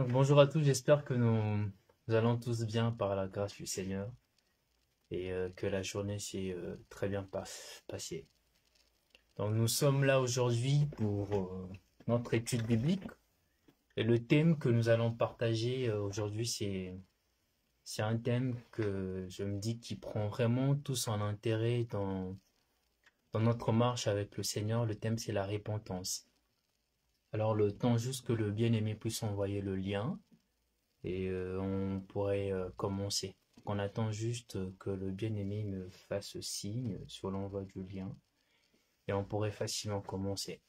Donc, bonjour à tous, j'espère que nous allons tous bien par la grâce du Seigneur et que la journée s'est très bien passée. Donc nous sommes là aujourd'hui pour notre étude biblique et le thème que nous allons partager aujourd'hui c'est un thème que je me dis qui prend vraiment tout son intérêt dans notre marche avec le Seigneur. Le thème c'est la repentance. Alors le temps juste que le bien-aimé puisse envoyer le lien. Et on pourrait commencer. Donc, on attend juste que le bien-aimé me fasse signe sur l'envoi du lien et on pourrait facilement commencer.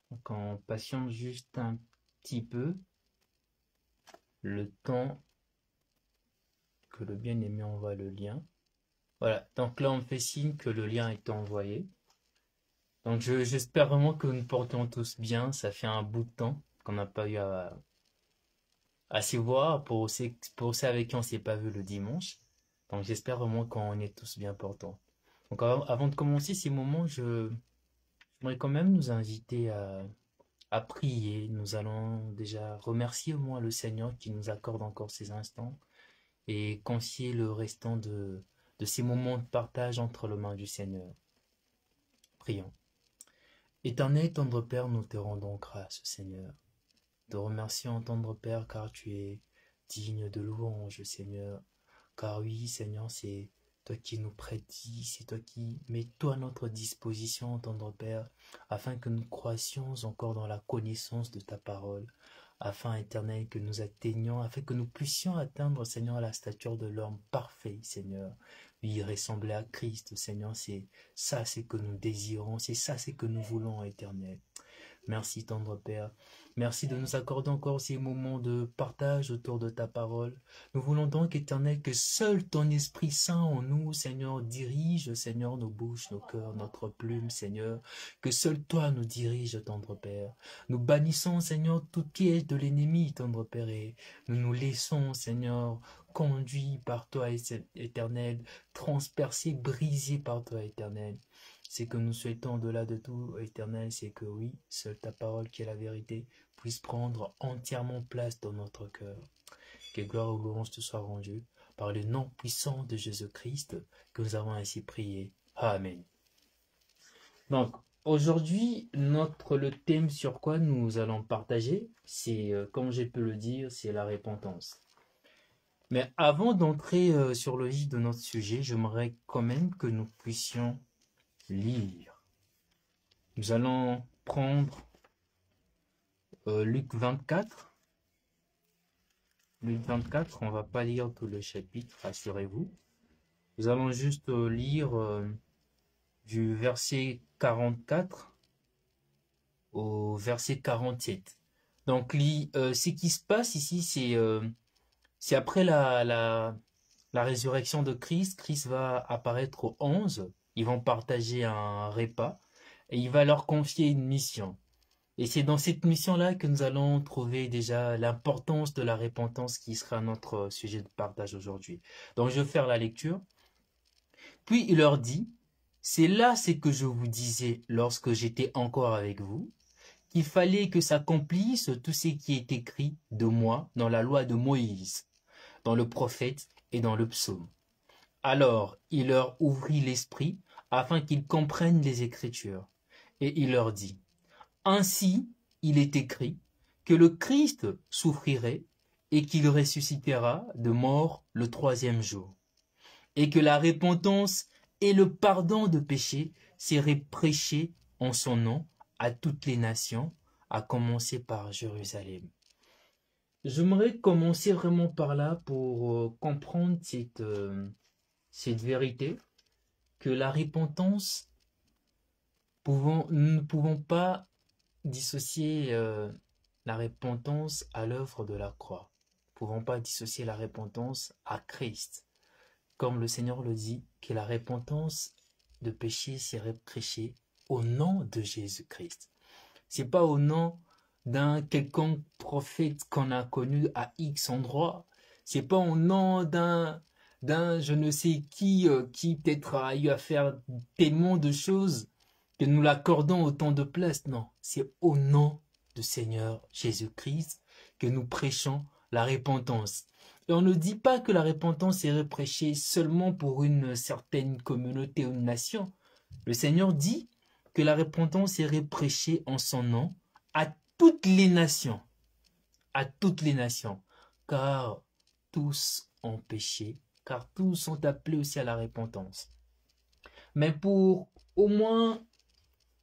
Donc on patiente juste un petit peu le temps que le bien-aimé envoie le lien. Voilà, donc là on fait signe que le lien est envoyé. Donc j'espère vraiment que nous portons tous bien. Ça fait un bout de temps qu'on n'a pas eu à s'y voir pour ceux avec qui on ne s'est pas vu le dimanche. Donc j'espère vraiment qu'on est tous bien portants. Donc avant de commencer ces moments, j'aimerais quand même nous inviter à prier. Nous allons déjà remercier au moins le Seigneur qui nous accorde encore ces instants et confier le restant de ces moments de partage entre les mains du Seigneur. Prions. Éternel tendre Père, nous te rendons grâce, Seigneur. Te remercions, tendre Père, car tu es digne de louange, Seigneur. Car oui, Seigneur, c'est toi qui nous prédis, c'est toi qui mets tout à notre disposition, tendre Père, afin que nous croissions encore dans la connaissance de ta parole, afin, Éternel, que nous atteignions, afin que nous puissions atteindre, Seigneur, la stature de l'homme parfait, Seigneur. Oui, ressembler à Christ, Seigneur, c'est ça, c'est que nous désirons, c'est ça, c'est que nous voulons, Éternel. Merci, tendre Père. Merci de nous accorder encore ces moments de partage autour de ta parole. Nous voulons donc, Éternel, que seul ton Esprit Saint en nous, Seigneur, dirige, Seigneur, nos bouches, nos cœurs, notre plume, Seigneur. Que seul toi nous dirige, tendre Père. Nous bannissons, Seigneur, tout piège de l'ennemi, tendre Père, et nous nous laissons, Seigneur, conduits par toi, Éternel, transpercés, brisés par toi, Éternel. C'est que nous souhaitons au-delà de tout, Éternel, c'est que oui, seule ta parole qui est la vérité puisse prendre entièrement place dans notre cœur. Que gloire et louange te soient rendues par le nom puissant de Jésus-Christ que nous avons ainsi prié. Amen. Donc, aujourd'hui, le thème sur quoi nous allons partager, c'est, comme j'ai pu le dire, c'est la repentance. Mais avant d'entrer sur le vif de notre sujet, j'aimerais quand même que nous puissions lire. Nous allons prendre Luc 24. Luc 24, on ne va pas lire tout le chapitre, rassurez-vous. Nous allons juste lire du verset 44 au verset 47. Donc, ce qui se passe ici, c'est après la résurrection de Christ. Christ va apparaître aux 11. Ils vont partager un repas et il va leur confier une mission. Et c'est dans cette mission-là que nous allons trouver déjà l'importance de la repentance qui sera notre sujet de partage aujourd'hui. Donc je vais faire la lecture. Puis il leur dit, c'est là ce que je vous disais lorsque j'étais encore avec vous, qu'il fallait que s'accomplisse tout ce qui est écrit de moi dans la loi de Moïse, dans le prophète et dans le psaume. Alors il leur ouvrit l'esprit afin qu'ils comprennent les Écritures. Et il leur dit, ainsi, il est écrit que le Christ souffrirait et qu'il ressuscitera de mort le troisième jour. et que la repentance et le pardon de péché seraient prêchés en son nom à toutes les nations, à commencer par Jérusalem. J'aimerais commencer vraiment par là pour comprendre cette vérité, que la repentance, nous ne pouvons pas dissocier la repentance à l'œuvre de la croix. Nous ne pouvons pas dissocier la repentance à Christ. Comme le Seigneur le dit, que la repentance de péché serait prêchée au nom de Jésus-Christ. C'est pas au nom d'un quelconque prophète qu'on a connu à X endroit. C'est pas au nom d'un je ne sais qui peut-être a eu à faire tellement de choses que nous l'accordons autant de place. Non, c'est au nom du Seigneur Jésus-Christ que nous prêchons la repentance. Et on ne dit pas que la repentance est prêchée seulement pour une certaine communauté ou une nation. Le Seigneur dit que la repentance serait prêchée en son nom à toutes les nations, car tous ont péché, car tous sont appelés aussi à la repentance. Mais pour au moins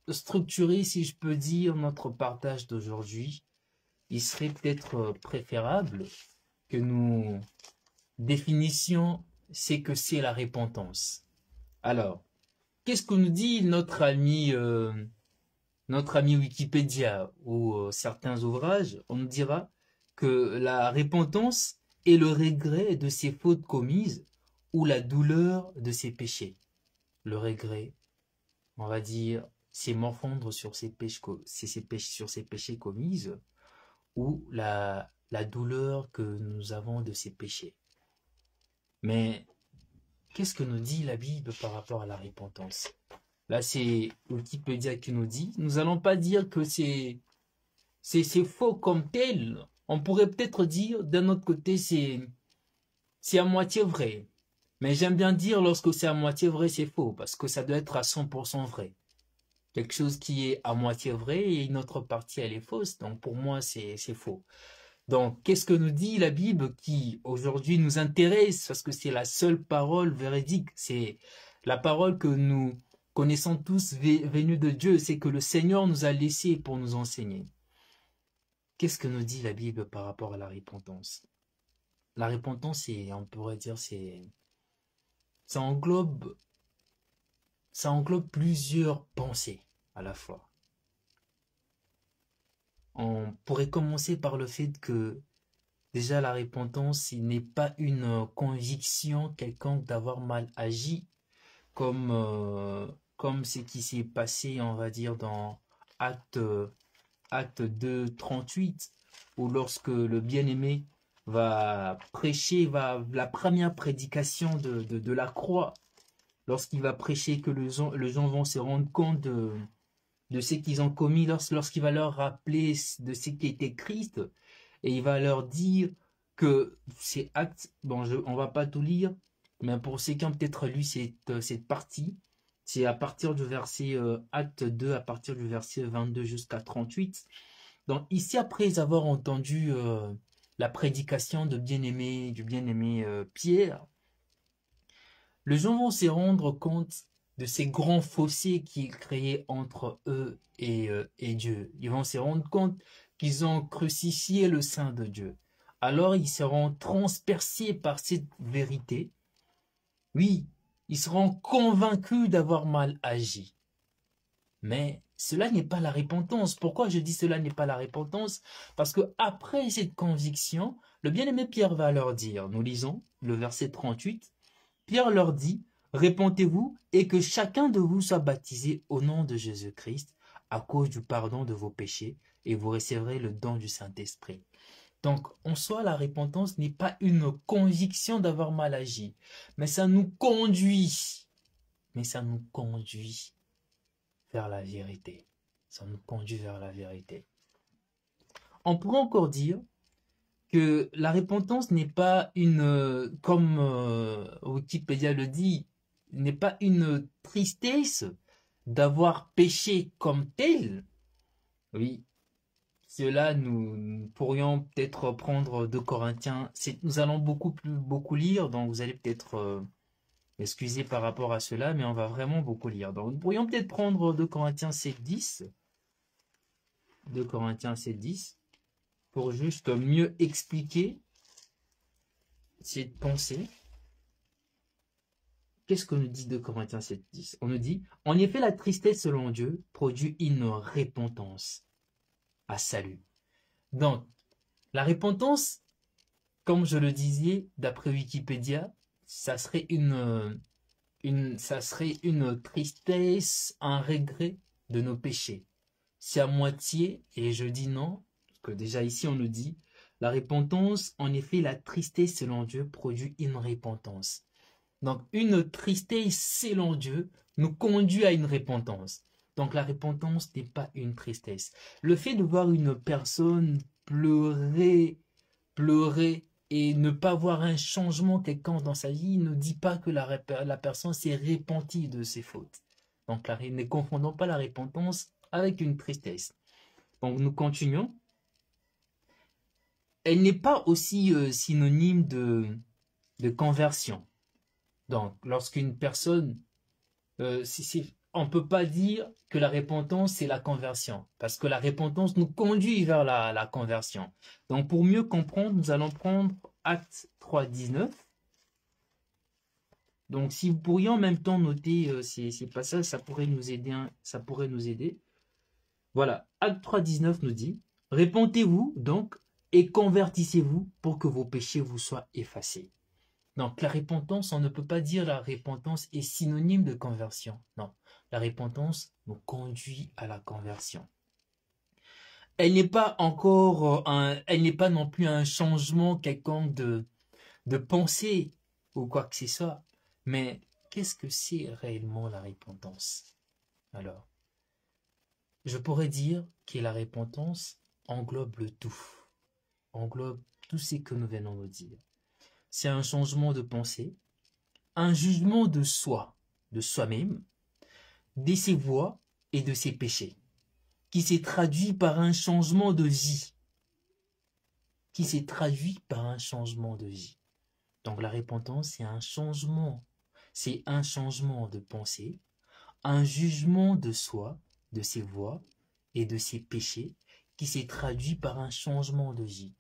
structurer, si je peux dire, notre partage d'aujourd'hui, il serait peut-être préférable que nous définissions ce que c'est la repentance. Alors, qu'est-ce que nous dit notre ami Wikipédia ou certains ouvrages? On nous dira que la repentance est le regret de ses fautes commises ou la douleur de ses péchés. Le regret, on va dire, c'est morfondre sur ses péchés commises ou la douleur que nous avons de ces péchés. Mais qu'est-ce que nous dit la Bible par rapport à la repentance? Là, c'est Wikipédia qui nous dit. Nous n'allons pas dire que c'est faux comme tel. On pourrait peut-être dire, d'un autre côté, c'est à moitié vrai. Mais j'aime bien dire, lorsque c'est à moitié vrai, c'est faux, parce que ça doit être à 100% vrai. Quelque chose qui est à moitié vrai et une autre partie, elle est fausse. Donc, pour moi, c'est faux. Donc, qu'est-ce que nous dit la Bible qui, aujourd'hui, nous intéresse, parce que c'est la seule parole véridique, c'est la parole que nous connaissons tous venue de Dieu, c'est que le Seigneur nous a laissé pour nous enseigner. Qu'est-ce que nous dit la Bible par rapport à la repentance? La repentance, on pourrait dire, ça englobe plusieurs pensées à la fois. On pourrait commencer par le fait que déjà la repentance, il n'est pas une conviction quelconque d'avoir mal agi, comme ce qui s'est passé, on va dire, dans Acte 2, 38, où lorsque le bien-aimé va prêcher, la première prédication de la croix, lorsqu'il va prêcher que les gens vont se rendre compte de ce qu'ils ont commis, lorsqu'il va leur rappeler de ce qui était Christ, et il va leur dire que ces actes, bon, on va pas tout lire, mais pour ceux qui ont peut-être lu cette partie, c'est à partir du verset Acte 2, à partir du verset 22 jusqu'à 38. Donc ici, après avoir entendu la prédication du bien-aimé Pierre, les gens vont se rendre compte de ces grands fossés qu'il créait entre eux et Dieu. Ils vont se rendre compte qu'ils ont crucifié le Saint de Dieu. Alors ils seront transpercés par cette vérité. Oui, ils seront convaincus d'avoir mal agi. Mais cela n'est pas la repentance. Pourquoi je dis cela n'est pas la repentance? Parce que après cette conviction, le bien-aimé Pierre va leur dire, nous lisons le verset 38, Pierre leur dit, répentez-vous et que chacun de vous soit baptisé au nom de Jésus-Christ à cause du pardon de vos péchés et vous recevrez le don du Saint-Esprit. Donc, en soi, la repentance n'est pas une conviction d'avoir mal agi, mais ça nous conduit vers la vérité. Ça nous conduit vers la vérité. On pourrait encore dire que la repentance n'est pas comme Wikipédia le dit, n'est pas une tristesse d'avoir péché comme tel. Oui, cela nous pourrions peut-être prendre 2 Corinthiens. Nous allons beaucoup lire, donc vous allez peut-être Excusez par rapport à cela, mais on va vraiment beaucoup lire. Donc, nous pourrions peut-être prendre 2 Corinthiens 7:10. 2 Corinthiens 7:10. Pour juste mieux expliquer cette pensée. Qu'est-ce que nous dit 2 Corinthiens 7:10? On nous dit, en effet, la tristesse selon Dieu produit une repentance à salut. Donc, la repentance, comme je le disais, d'après Wikipédia, ça serait une tristesse, un regret de nos péchés. C'est à moitié, et je dis non, parce que déjà ici on nous dit, la repentance, en effet, la tristesse selon Dieu produit une repentance. Donc, une tristesse selon Dieu nous conduit à une repentance. Donc, la repentance n'est pas une tristesse. Le fait de voir une personne pleurer et ne pas voir un changement quelconque dans sa vie ne dit pas que la personne s'est repentie de ses fautes. Donc, ne confondons pas la repentance avec une tristesse. Donc, nous continuons. Elle n'est pas aussi synonyme de conversion. Donc, lorsqu'une personne, on ne peut pas dire que la repentance, c'est la conversion, parce que la repentance nous conduit vers la conversion. Donc, pour mieux comprendre, nous allons prendre Acte 3:19. Donc, si vous pourriez en même temps noter ces passages, ça pourrait nous aider. Voilà, Acte 3:19 nous dit, « Repentez-vous donc et convertissez-vous pour que vos péchés vous soient effacés. » Donc, la repentance, on ne peut pas dire la repentance est synonyme de conversion. Non, la repentance nous conduit à la conversion. Elle n'est pas non plus un changement quelconque de pensée ou quoi que ce soit. Mais qu'est-ce que c'est réellement la repentance? Alors, je pourrais dire que la repentance englobe le tout. Englobe tout ce que nous venons de dire. C'est un changement de pensée, un jugement de soi, de soi-même, de ses voies et de ses péchés, qui s'est traduit par un changement de vie. Donc la repentance, c'est un changement de pensée, un jugement de soi, de ses voies et de ses péchés, qui s'est traduit par un changement de vie.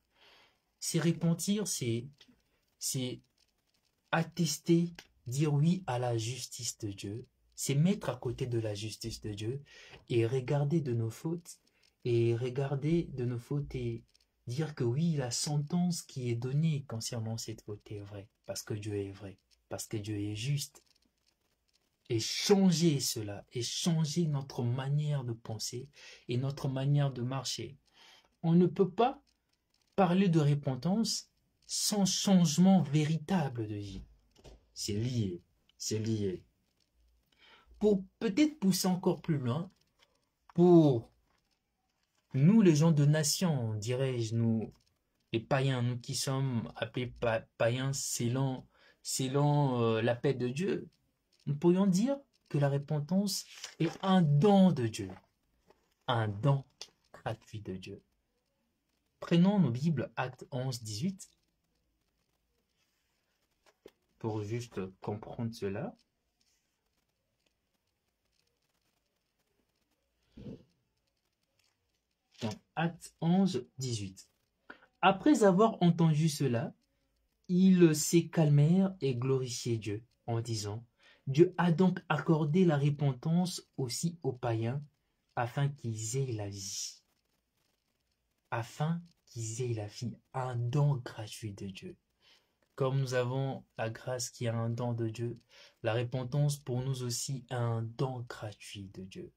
C'est repentir, c'est attester, dire oui à la justice de Dieu, c'est mettre à côté de la justice de Dieu et regarder de nos fautes et dire que oui, la sentence qui est donnée concernant cette faute est vraie, parce que Dieu est vrai, parce que Dieu est juste. Et changer cela, et changer notre manière de penser et notre manière de marcher. On ne peut pas parler de repentance sans changement véritable de vie. C'est lié. Pour peut-être pousser encore plus loin, pour nous les gens de nation, dirais-je, nous les païens, nous qui sommes appelés païens selon la paix de Dieu, nous pourrions dire que la repentance est un don de Dieu, un don gratuit de Dieu. Prenons nos Bibles, Acte 11:18, pour juste comprendre cela. Donc, Acte 11:18. Après avoir entendu cela, ils se calmèrent et glorifiaient Dieu en disant, Dieu a donc accordé la repentance aussi aux païens afin qu'ils aient la vie. Un don gratuit de Dieu. Comme nous avons la grâce qui est un don de Dieu, la repentance pour nous aussi est un don gratuit de Dieu.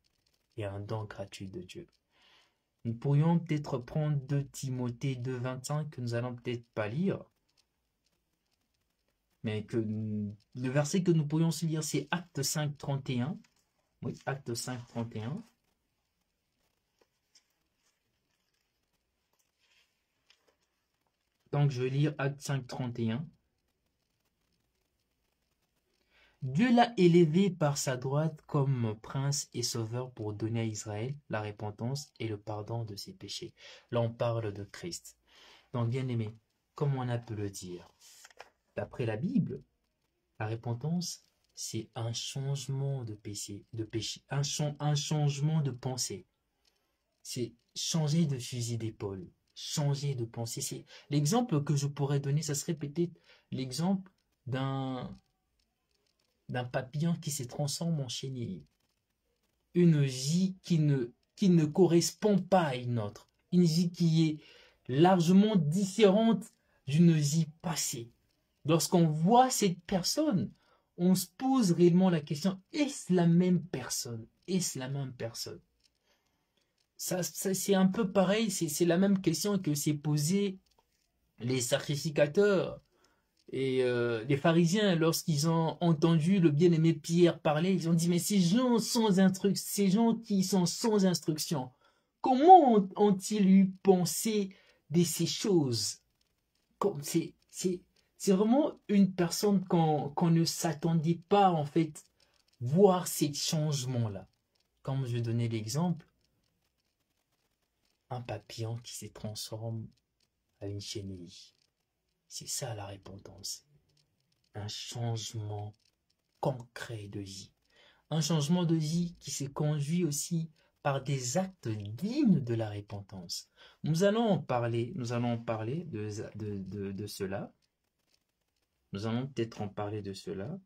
Nous pourrions peut-être prendre 2 Timothée 2:25 que nous allons peut-être pas lire, mais que le verset que nous pourrions se lire, c'est Acte 5:31. Oui, Acte 5:31. Donc je vais lire Acte 5:31. Dieu l'a élevé par sa droite comme prince et sauveur pour donner à Israël la repentance et le pardon de ses péchés. Là, on parle de Christ. Donc, bien aimé, comme on a pu le dire, d'après la Bible, La repentance, c'est un changement de péché, un changement de pensée. C'est changer de fusil d'épaule, changer de pensée. C'est l'exemple que je pourrais donner, ça serait peut-être l'exemple d'un papillon qui se transforme en chenille. Une vie qui ne correspond pas à une autre. Une vie qui est largement différente d'une vie passée. Lorsqu'on voit cette personne, on se pose réellement la question, est-ce la même personne? Est-ce la même personne? Ça c'est un peu pareil, c'est la même question que s'est posée les sacrificateurs et les pharisiens lorsqu'ils ont entendu le bien-aimé Pierre parler. Ils ont dit, mais ces gens ces gens qui sont sans instruction, comment ont-ils eu pensé de ces choses? C'est vraiment une personne qu'on ne s'attendait pas en fait voir ces changements-là. Comme je donnais l'exemple, un papillon qui se transforme à une chenille. C'est ça la repentance. Un changement concret de vie. Un changement de vie qui se conduit aussi par des actes dignes de la repentance. Nous allons parler de cela. Nous allons peut-être en parler de cela.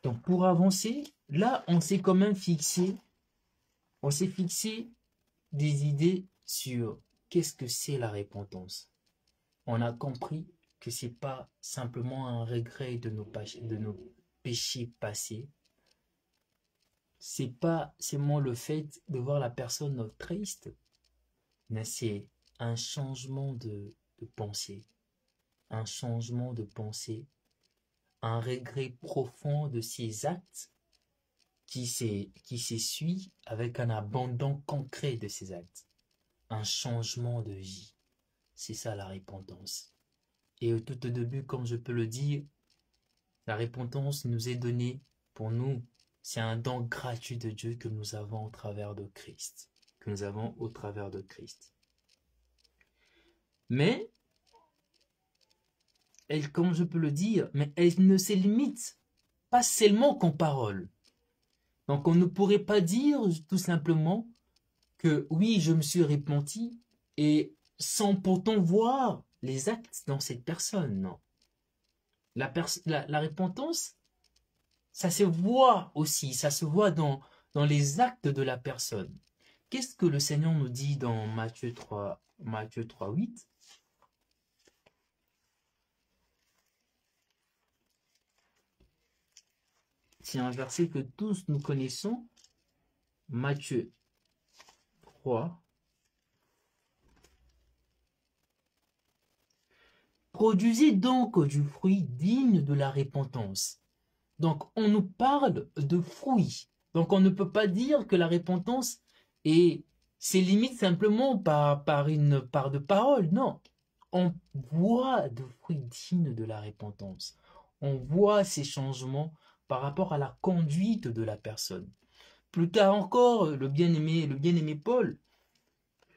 Donc pour avancer, là on s'est quand même fixé des idées sur qu'est-ce que c'est la repentance. On a compris que c'est pas simplement un regret de nos péchés passés. C'est pas seulement le fait de voir la personne triste, mais c'est un changement de pensée. Un changement de pensée, un regret profond de ces actes qui s'essuie avec un abandon concret de ces actes. Un changement de vie. C'est ça la repentance. Et tout au début, comme je peux le dire, la repentance nous est donnée pour nous. C'est un don gratuit de Dieu que nous avons au travers de Christ. Que nous avons au travers de Christ. Mais, comme je peux le dire, mais elle ne se limite pas seulement qu'en parole. Donc on ne pourrait pas dire tout simplement que oui, je me suis repenti et sans pourtant voir les actes dans cette personne. Non. La repentance, ça se voit aussi, ça se voit dans les actes de la personne. Qu'est-ce que le Seigneur nous dit dans Matthieu 3, 8? C'est un verset que tous nous connaissons. Matthieu 3. Produisez donc du fruit digne de la repentance. Donc, on nous parle de fruits. Donc, on ne peut pas dire que la repentance c'est limite simplement par une part de parole. Non. On voit de fruits dignes de la repentance. On voit ces changements par rapport à la conduite de la personne. Plus tard encore, le bien-aimé Paul,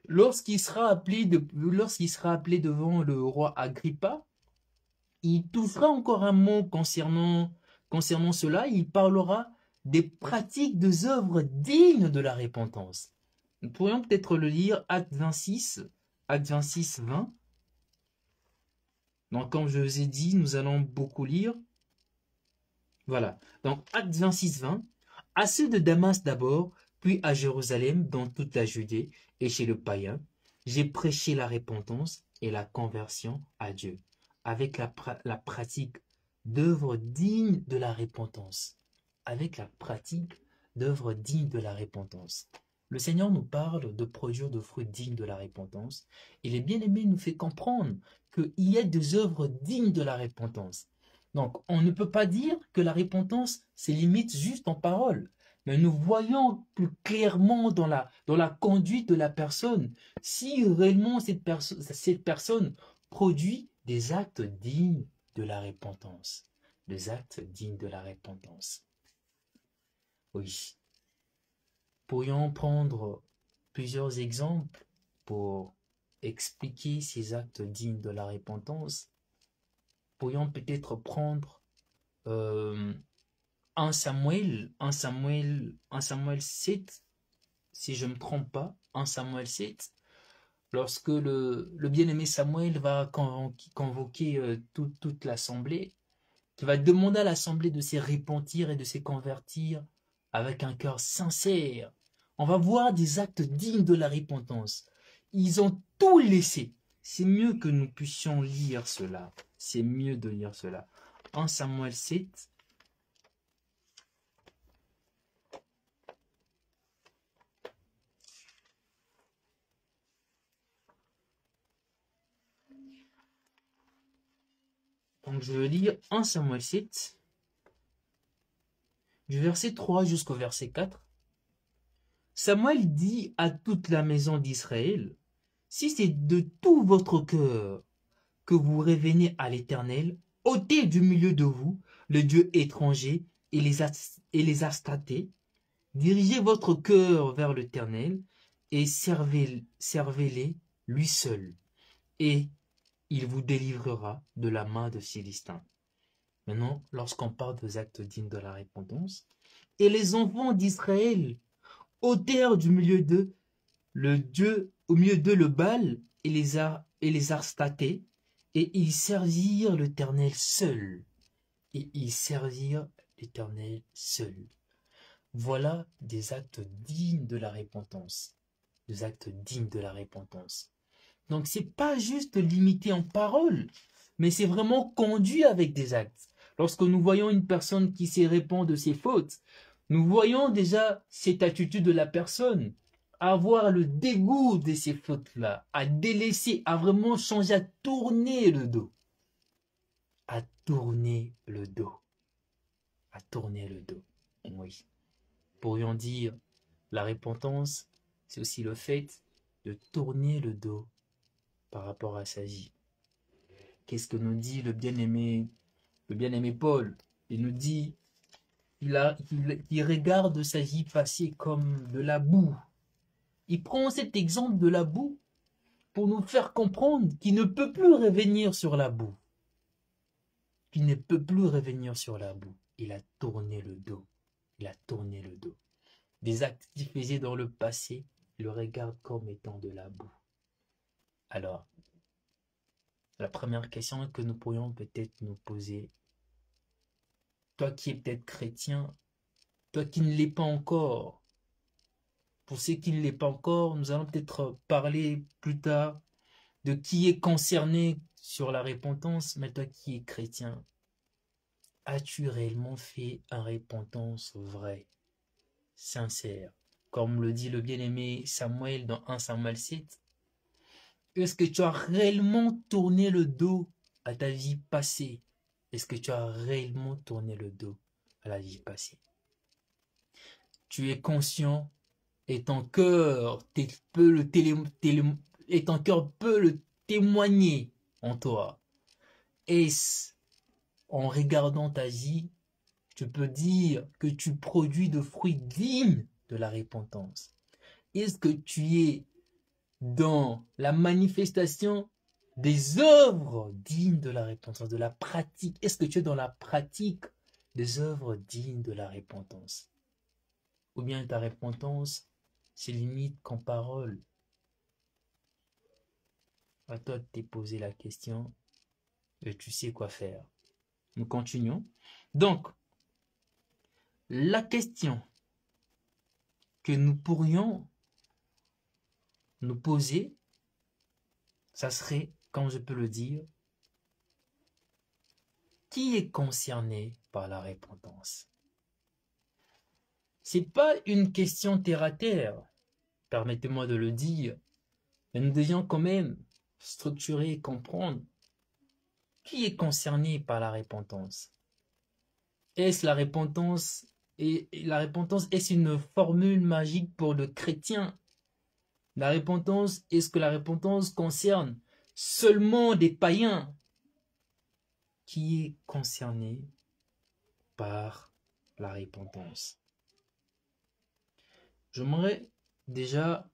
lorsqu'il sera appelé devant le roi Agrippa, il touchera encore un mot concernant cela. Il parlera des pratiques des œuvres dignes de la repentance. Nous pourrions peut-être le lire, Acte 26, 20. Donc, comme je vous ai dit, nous allons beaucoup lire. Voilà. Donc, Acte 26, 20. À ceux de Damas d'abord, puis à Jérusalem, dans toute la Judée et chez le païen, j'ai prêché la repentance et la conversion à Dieu, avec la pratique d'œuvres dignes de la repentance. Avec la pratique d'œuvres dignes de la repentance. Le Seigneur nous parle de produire de fruits dignes de la repentance, et les bien-aimés nous fait comprendre qu'il y a des œuvres dignes de la repentance. Donc, on ne peut pas dire que la repentance se limite juste en parole, mais nous voyons plus clairement dans la conduite de la personne si réellement cette personne produit des actes dignes de la repentance. Des actes dignes de la repentance. Oui. Pourrions prendre plusieurs exemples pour expliquer ces actes dignes de la repentance. Pourrions peut-être prendre 1 Samuel 7, si je ne me trompe pas, 1 Samuel 7, lorsque le bien-aimé Samuel va convoquer toute l'assemblée, qui va demander à l'assemblée de se repentir et de se convertir avec un cœur sincère. On va voir des actes dignes de la repentance. Ils ont tout laissé. C'est mieux que nous puissions lire cela. C'est mieux de lire cela. 1 Samuel 7. Donc je vais lire 1 Samuel 7, du verset 3 jusqu'au verset 4. Samuel dit à toute la maison d'Israël, si c'est de tout votre cœur que vous revenez à l'Éternel, ôtez du milieu de vous le Dieu étranger et les astatés, dirigez votre cœur vers l'Éternel et servez-les lui seul, et il vous délivrera de la main de Philistins. Maintenant, lorsqu'on parle des actes dignes de la repentance, et les enfants d'Israël ôtèrent du milieu d'eux le Dieu, au milieu d'eux le Baal et les Arstatés, et ils servirent l'Éternel seul. Et ils servirent l'Éternel seul. Voilà des actes dignes de la repentance. Des actes dignes de la repentance. Donc c'est pas juste limité en parole, mais c'est vraiment conduit avec des actes. Lorsque nous voyons une personne qui se répand de ses fautes, nous voyons déjà cette attitude de la personne, à avoir le dégoût de ces fautes-là, à délaisser, à vraiment changer, à tourner le dos. À tourner le dos. À tourner le dos. Oui. Pourrions dire, la repentance, c'est aussi le fait de tourner le dos par rapport à sa vie. Qu'est-ce que nous dit le bien-aimé Paul? Il nous dit, il regarde sa vie passée comme de la boue. Il prend cet exemple de la boue pour nous faire comprendre qu'il ne peut plus revenir sur la boue. Qu'il ne peut plus revenir sur la boue. Il a tourné le dos. Il a tourné le dos. Des actes qu'il faisait dans le passé, il le regarde comme étant de la boue. Alors, la première question que nous pourrions peut-être nous poser, toi qui es peut-être chrétien, toi qui ne l'es pas encore, pour ceux qui ne l'est pas encore, nous allons peut-être parler plus tard de qui est concerné sur la repentance, mais toi qui es chrétien, as-tu réellement fait une repentance vraie, sincère, comme le dit le bien-aimé Samuel dans 1 Samuel 7? Est-ce que tu as réellement tourné le dos à ta vie passée? Est-ce que tu as réellement tourné le dos à la vie passée? Tu es conscient et ton cœur peut le témoigner en toi. Est-ce en regardant ta vie, tu peux dire que tu produis de fruits dignes de la repentance? Est-ce que tu es dans la manifestation des œuvres dignes de la repentance, de la pratique? Est-ce que tu es dans la pratique des œuvres dignes de la repentance? Ou bien ta repentance se limite qu'en parole? À toi de te poser la question et tu sais quoi faire. Nous continuons. Donc, la question que nous pourrions nous poser, ça serait, comme je peux le dire, qui est concerné par la repentance? C'est pas une question terre à terre, permettez-moi de le dire, mais nous devions quand même structurer et comprendre qui est concerné par la repentance. Est-ce la repentance, et la repentance, est-ce une formule magique pour le chrétien? La repentance, est-ce que la repentance concerne seulement des païens? Qui est concerné par la repentance? J'aimerais déjà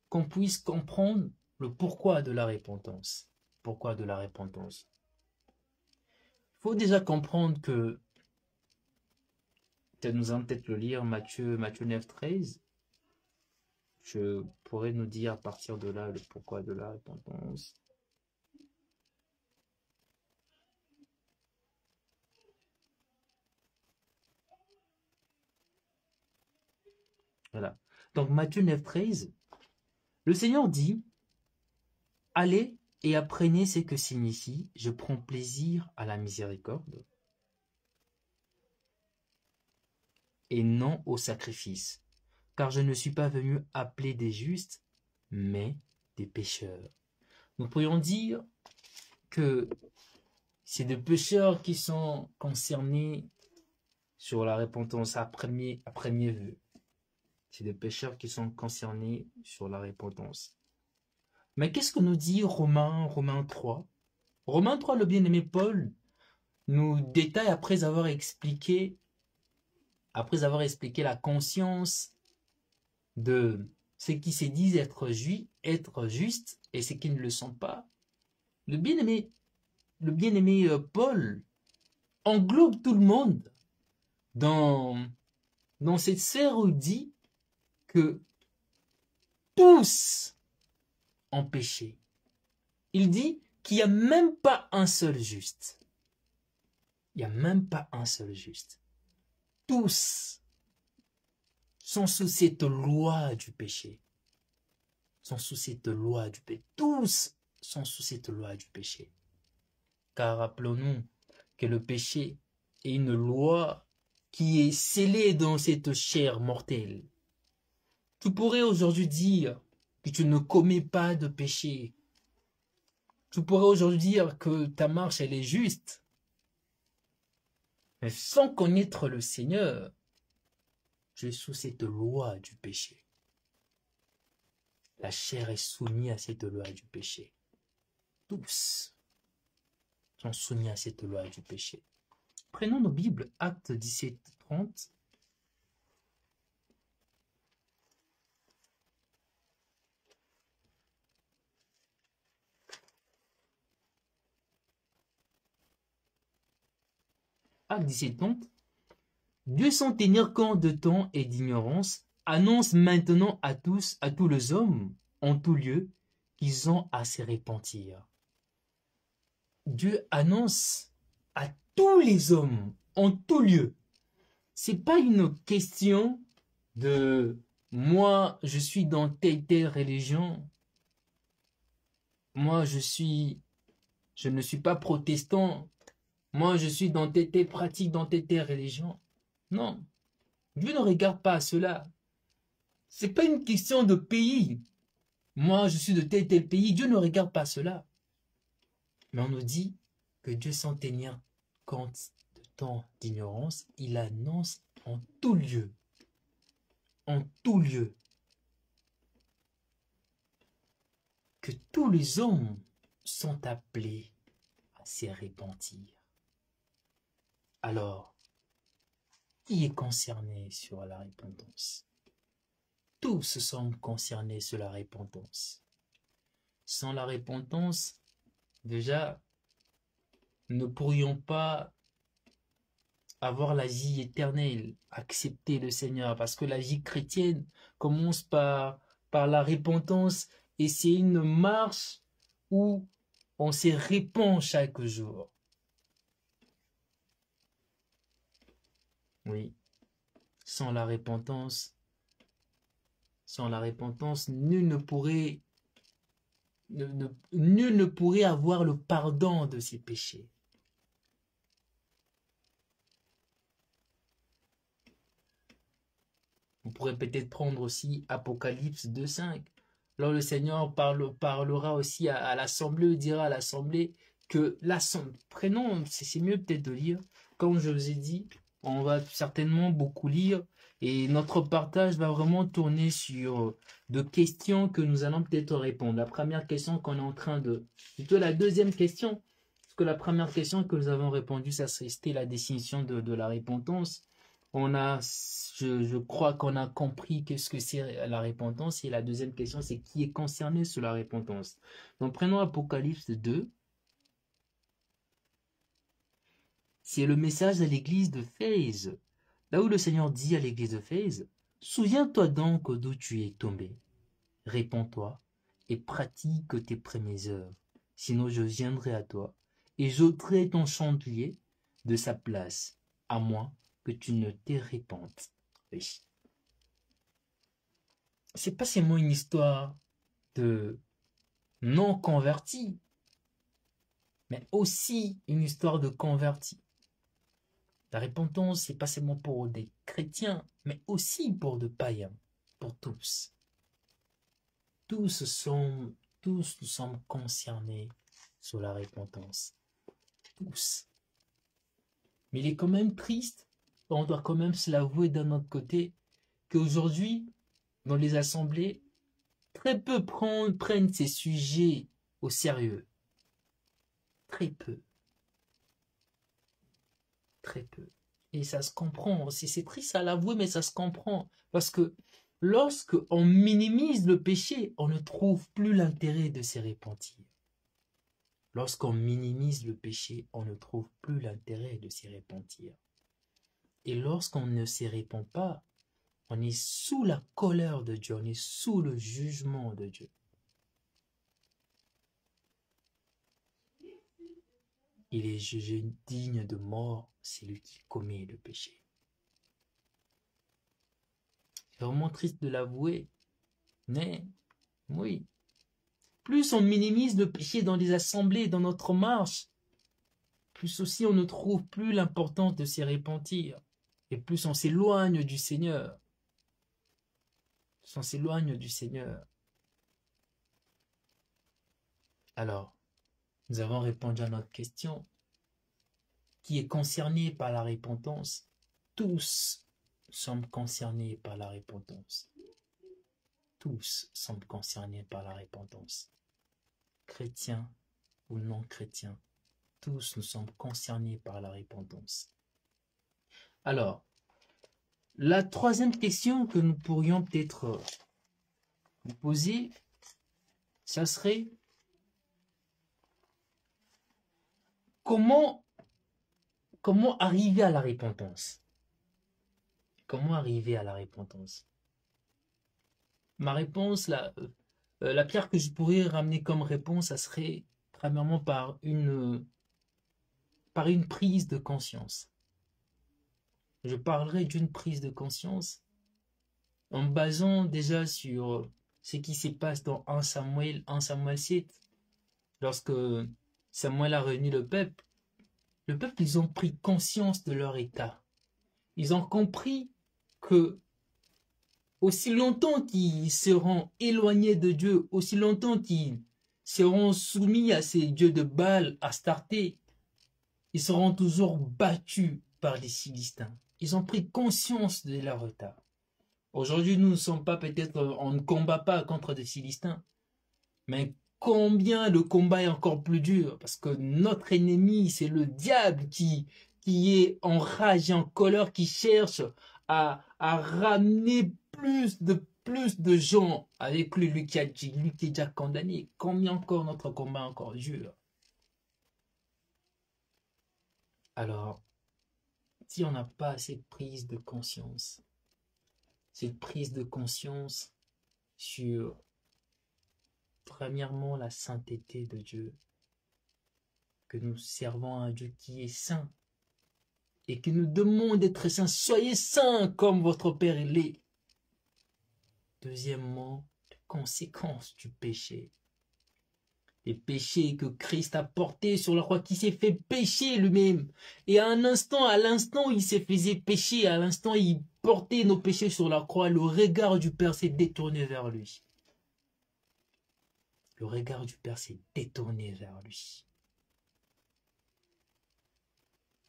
qu'on puisse comprendre le pourquoi de la repentance. Pourquoi de la repentance? Il faut déjà comprendre que nous allons peut-être le lire, Matthieu 9, 13. Je pourrais nous dire à partir de là le pourquoi de la repentance. Voilà. Donc Matthieu 9, 13, le Seigneur dit, allez et apprenez ce que signifie, je prends plaisir à la miséricorde et non au sacrifice, car je ne suis pas venu appeler des justes, mais des pécheurs. Nous pourrions dire que c'est des pécheurs qui sont concernés sur la repentance à premier vue. C'est des pécheurs qui sont concernés sur la repentance. Mais qu'est-ce que nous dit Romains 3? Romains 3, le bien-aimé Paul, nous détaille après avoir expliqué la conscience de ceux qui se disent être justes et ceux qui ne le sont pas. Le bien-aimé Paul englobe tout le monde dans cette sphère où il dit que tous ont péché. Il dit qu'il n'y a même pas un seul juste. Il n'y a même pas un seul juste. Tous sont sous cette loi du péché. Sont sous cette loi du péché. Tous sont sous cette loi du péché. Car rappelons-nous que le péché est une loi qui est scellée dans cette chair mortelle. Tu pourrais aujourd'hui dire que tu ne commets pas de péché. Tu pourrais aujourd'hui dire que ta marche, elle est juste. Mais sans connaître le Seigneur, tu es sous cette loi du péché. La chair est soumise à cette loi du péché. Tous sont soumis à cette loi du péché. Prenons nos Bibles, Actes 17, 30. Actes 17, 30. Dieu sans tenir compte de temps et d'ignorance, annonce maintenant à tous les hommes, en tout lieu, qu'ils ont à se repentir. Dieu annonce à tous les hommes, en tout lieu. C'est pas une question de moi, je suis dans telle religion. Moi, je ne suis pas protestant. Moi, je suis dans telle pratique, dans telle religion. Non. Dieu ne regarde pas à cela. C'est pas une question de pays. Moi, je suis de tel pays. Dieu ne regarde pas cela. Mais on nous dit que Dieu, sans tenir compte de temps d'ignorance, il annonce en tout lieu, que tous les hommes sont appelés à se repentir. Alors, qui est concerné sur la repentance? Tous sommes concernés sur la repentance. Sans la repentance, déjà, nous ne pourrions pas avoir la vie éternelle, accepter le Seigneur, parce que la vie chrétienne commence par la repentance et c'est une marche où on se répand chaque jour. Oui, sans la repentance, nul ne pourrait avoir le pardon de ses péchés. On pourrait peut-être prendre aussi Apocalypse 2.5. Alors le Seigneur parlera aussi à l'assemblée, dira à l'assemblée que l'assemblée, c'est mieux peut-être de lire, comme je vous ai dit, on va certainement beaucoup lire et notre partage va vraiment tourner sur de questions que nous allons peut-être répondre. La première question qu'on est en train de... Plutôt la deuxième question, parce que la première question que nous avons répondu, ça c'était la définition de la repentance. Je crois qu'on a compris qu'est-ce que c'est la repentance. Et la deuxième question, c'est qui est concerné sur la repentance. Donc prenons Apocalypse 2. C'est le message à l'église de Éphèse. Là où le Seigneur dit à l'église d'Éphèse, « Souviens-toi donc d'où tu es tombé. Répands-toi et pratique tes premières œuvres. Sinon je viendrai à toi et j'ôterai ton chandelier de sa place, à moins que tu ne t'y répandes. » Oui. C'est pas seulement une histoire de non convertis, mais aussi une histoire de convertis. La repentance, c'est pas seulement pour des chrétiens, mais aussi pour des païens, pour tous. Tous nous sommes concernés sur la repentance. Tous. Mais il est quand même triste, on doit quand même se l'avouer d'un autre côté, qu'aujourd'hui, dans les assemblées, très peu prennent ces sujets au sérieux. Très peu. Très peu. Et ça se comprend. C'est triste à l'avouer, mais ça se comprend. Parce que lorsque on minimise le péché, on ne trouve plus l'intérêt de se repentir. Lorsqu'on minimise le péché, on ne trouve plus l'intérêt de s'y repentir. Et lorsqu'on ne s'y repent pas, on est sous la colère de Dieu, on est sous le jugement de Dieu. Il est jugé digne de mort celui qui commet le péché. C'est vraiment triste de l'avouer, mais oui. Plus on minimise le péché dans les assemblées, dans notre marche, plus aussi on ne trouve plus l'importance de s'y repentir. Et plus on s'éloigne du Seigneur. Plus on s'éloigne du Seigneur. Alors, nous avons répondu à notre question. Qui est concerné par la repentance? Tous sommes concernés par la repentance. Tous sommes concernés par la repentance. Chrétiens ou non chrétiens, tous nous sommes concernés par la repentance. Alors, la troisième question que nous pourrions peut-être nous poser, ça serait comment arriver à la repentance? Comment arriver à la repentance? Ma réponse, la pierre que je pourrais ramener comme réponse, ça serait premièrement par une prise de conscience. Je parlerai d'une prise de conscience en basant déjà sur ce qui se passe dans 1 Samuel 7. Lorsque Samuel a réuni le peuple, ils ont pris conscience de leur état. Ils ont compris que aussi longtemps qu'ils seront éloignés de Dieu, aussi longtemps qu'ils seront soumis à ces dieux de Baal, Astarté, ils seront toujours battus par les Philistins. Ils ont pris conscience de leur état. Aujourd'hui, nous ne sommes pas peut-être, on ne combat pas contre des Philistins, mais combien le combat est encore plus dur, parce que notre ennemi, c'est le diable qui est en rage et en colère, qui cherche à ramener plus de gens avec lui qui est déjà condamné. Combien encore notre combat est encore dur? Alors, si on n'a pas cette prise de conscience sur, premièrement, la sainteté de Dieu, que nous servons à un Dieu qui est saint, et qui nous demande d'être saints. Soyez saints comme votre Père l'est. Deuxièmement, les conséquences du péché. Les péchés que Christ a portés sur la croix, qui s'est fait pécher lui-même. Et à l'instant où il s'est fait pécher, à l'instant où il portait nos péchés sur la croix, le regard du Père s'est détourné vers lui. Le regard du Père s'est détourné vers lui.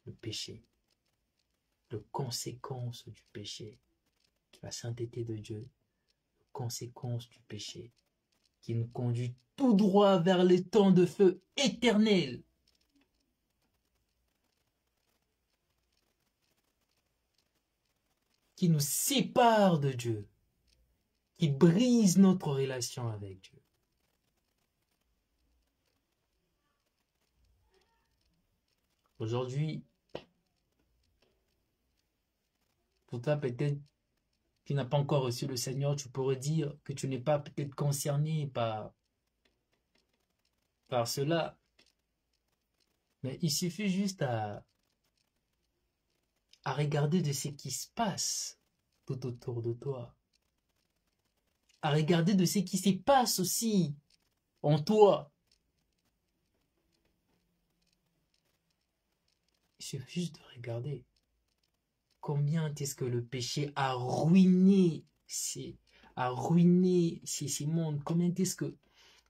Le péché. Les conséquences du péché. La sainteté de Dieu. Les conséquences du péché. Qui nous conduit tout droit vers les temps de feu éternel. Qui nous sépare de Dieu. Qui brise notre relation avec Dieu. Aujourd'hui, Pour toi, peut-être, tu n'as pas encore reçu le Seigneur, tu pourrais dire que tu n'es pas peut-être concerné par cela. Mais il suffit juste à regarder de ce qui se passe tout autour de toi. À regarder de ce qui se passe aussi en toi. Il suffit juste de regarder. Combien est-ce que le péché a ruiné ces mondes? Combien est-ce que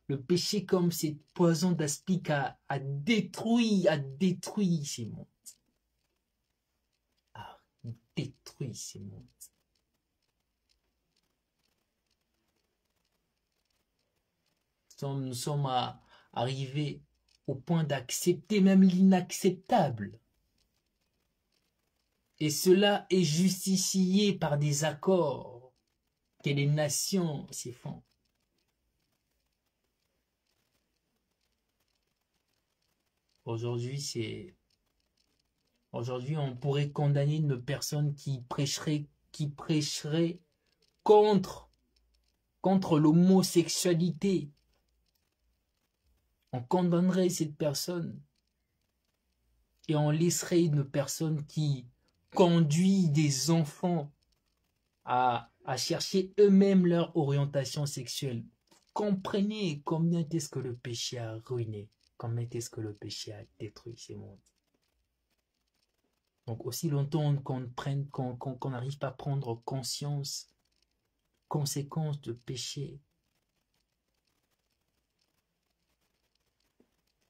le péché, comme ces poisons d'aspic, a détruit ces mondes? A détruit ces mondes. Nous sommes arrivés au point d'accepter même l'inacceptable. Et cela est justifié par des accords que les nations s'y font. Aujourd'hui, on pourrait condamner une personne qui prêcherait contre l'homosexualité. On condamnerait cette personne et on laisserait une personne qui conduit des enfants à chercher eux-mêmes leur orientation sexuelle. Comprenez combien est-ce que le péché a ruiné, combien est-ce que le péché a détruit ces mondes. Donc aussi longtemps qu'on n'arrive pas à prendre conscience, conséquences de péché,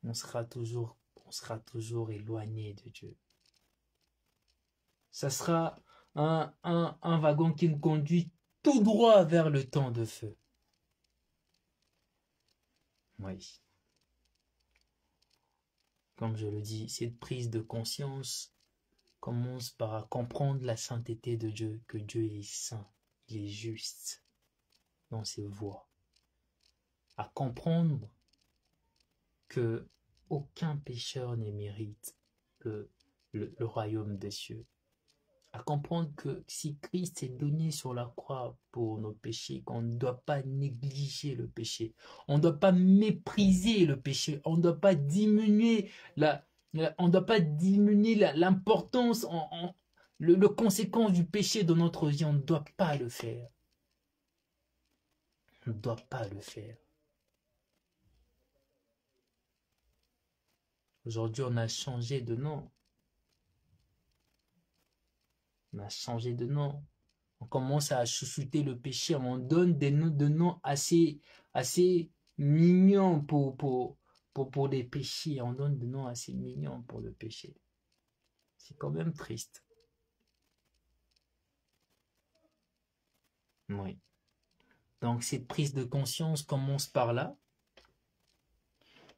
on sera toujours éloigné de Dieu. Ça sera un wagon qui nous conduit tout droit vers le temps de feu. Oui. Comme je le dis, cette prise de conscience commence par comprendre la sainteté de Dieu, que Dieu est saint, il est juste dans ses voies. À comprendre que aucun pécheur ne mérite le royaume des cieux. À comprendre que si Christ est donné sur la croix pour nos péchés, qu'on ne doit pas négliger le péché, on ne doit pas mépriser le péché, on ne doit pas diminuer l'importance, le conséquence du péché dans notre vie, on ne doit pas le faire. On ne doit pas le faire. Aujourd'hui, on a changé de nom. On a changé de nom. On commence à chouchouter le péché. On donne des noms assez mignons pour les péchés. On donne des noms assez mignons pour le péché. C'est quand même triste. Oui. Donc, cette prise de conscience commence par là.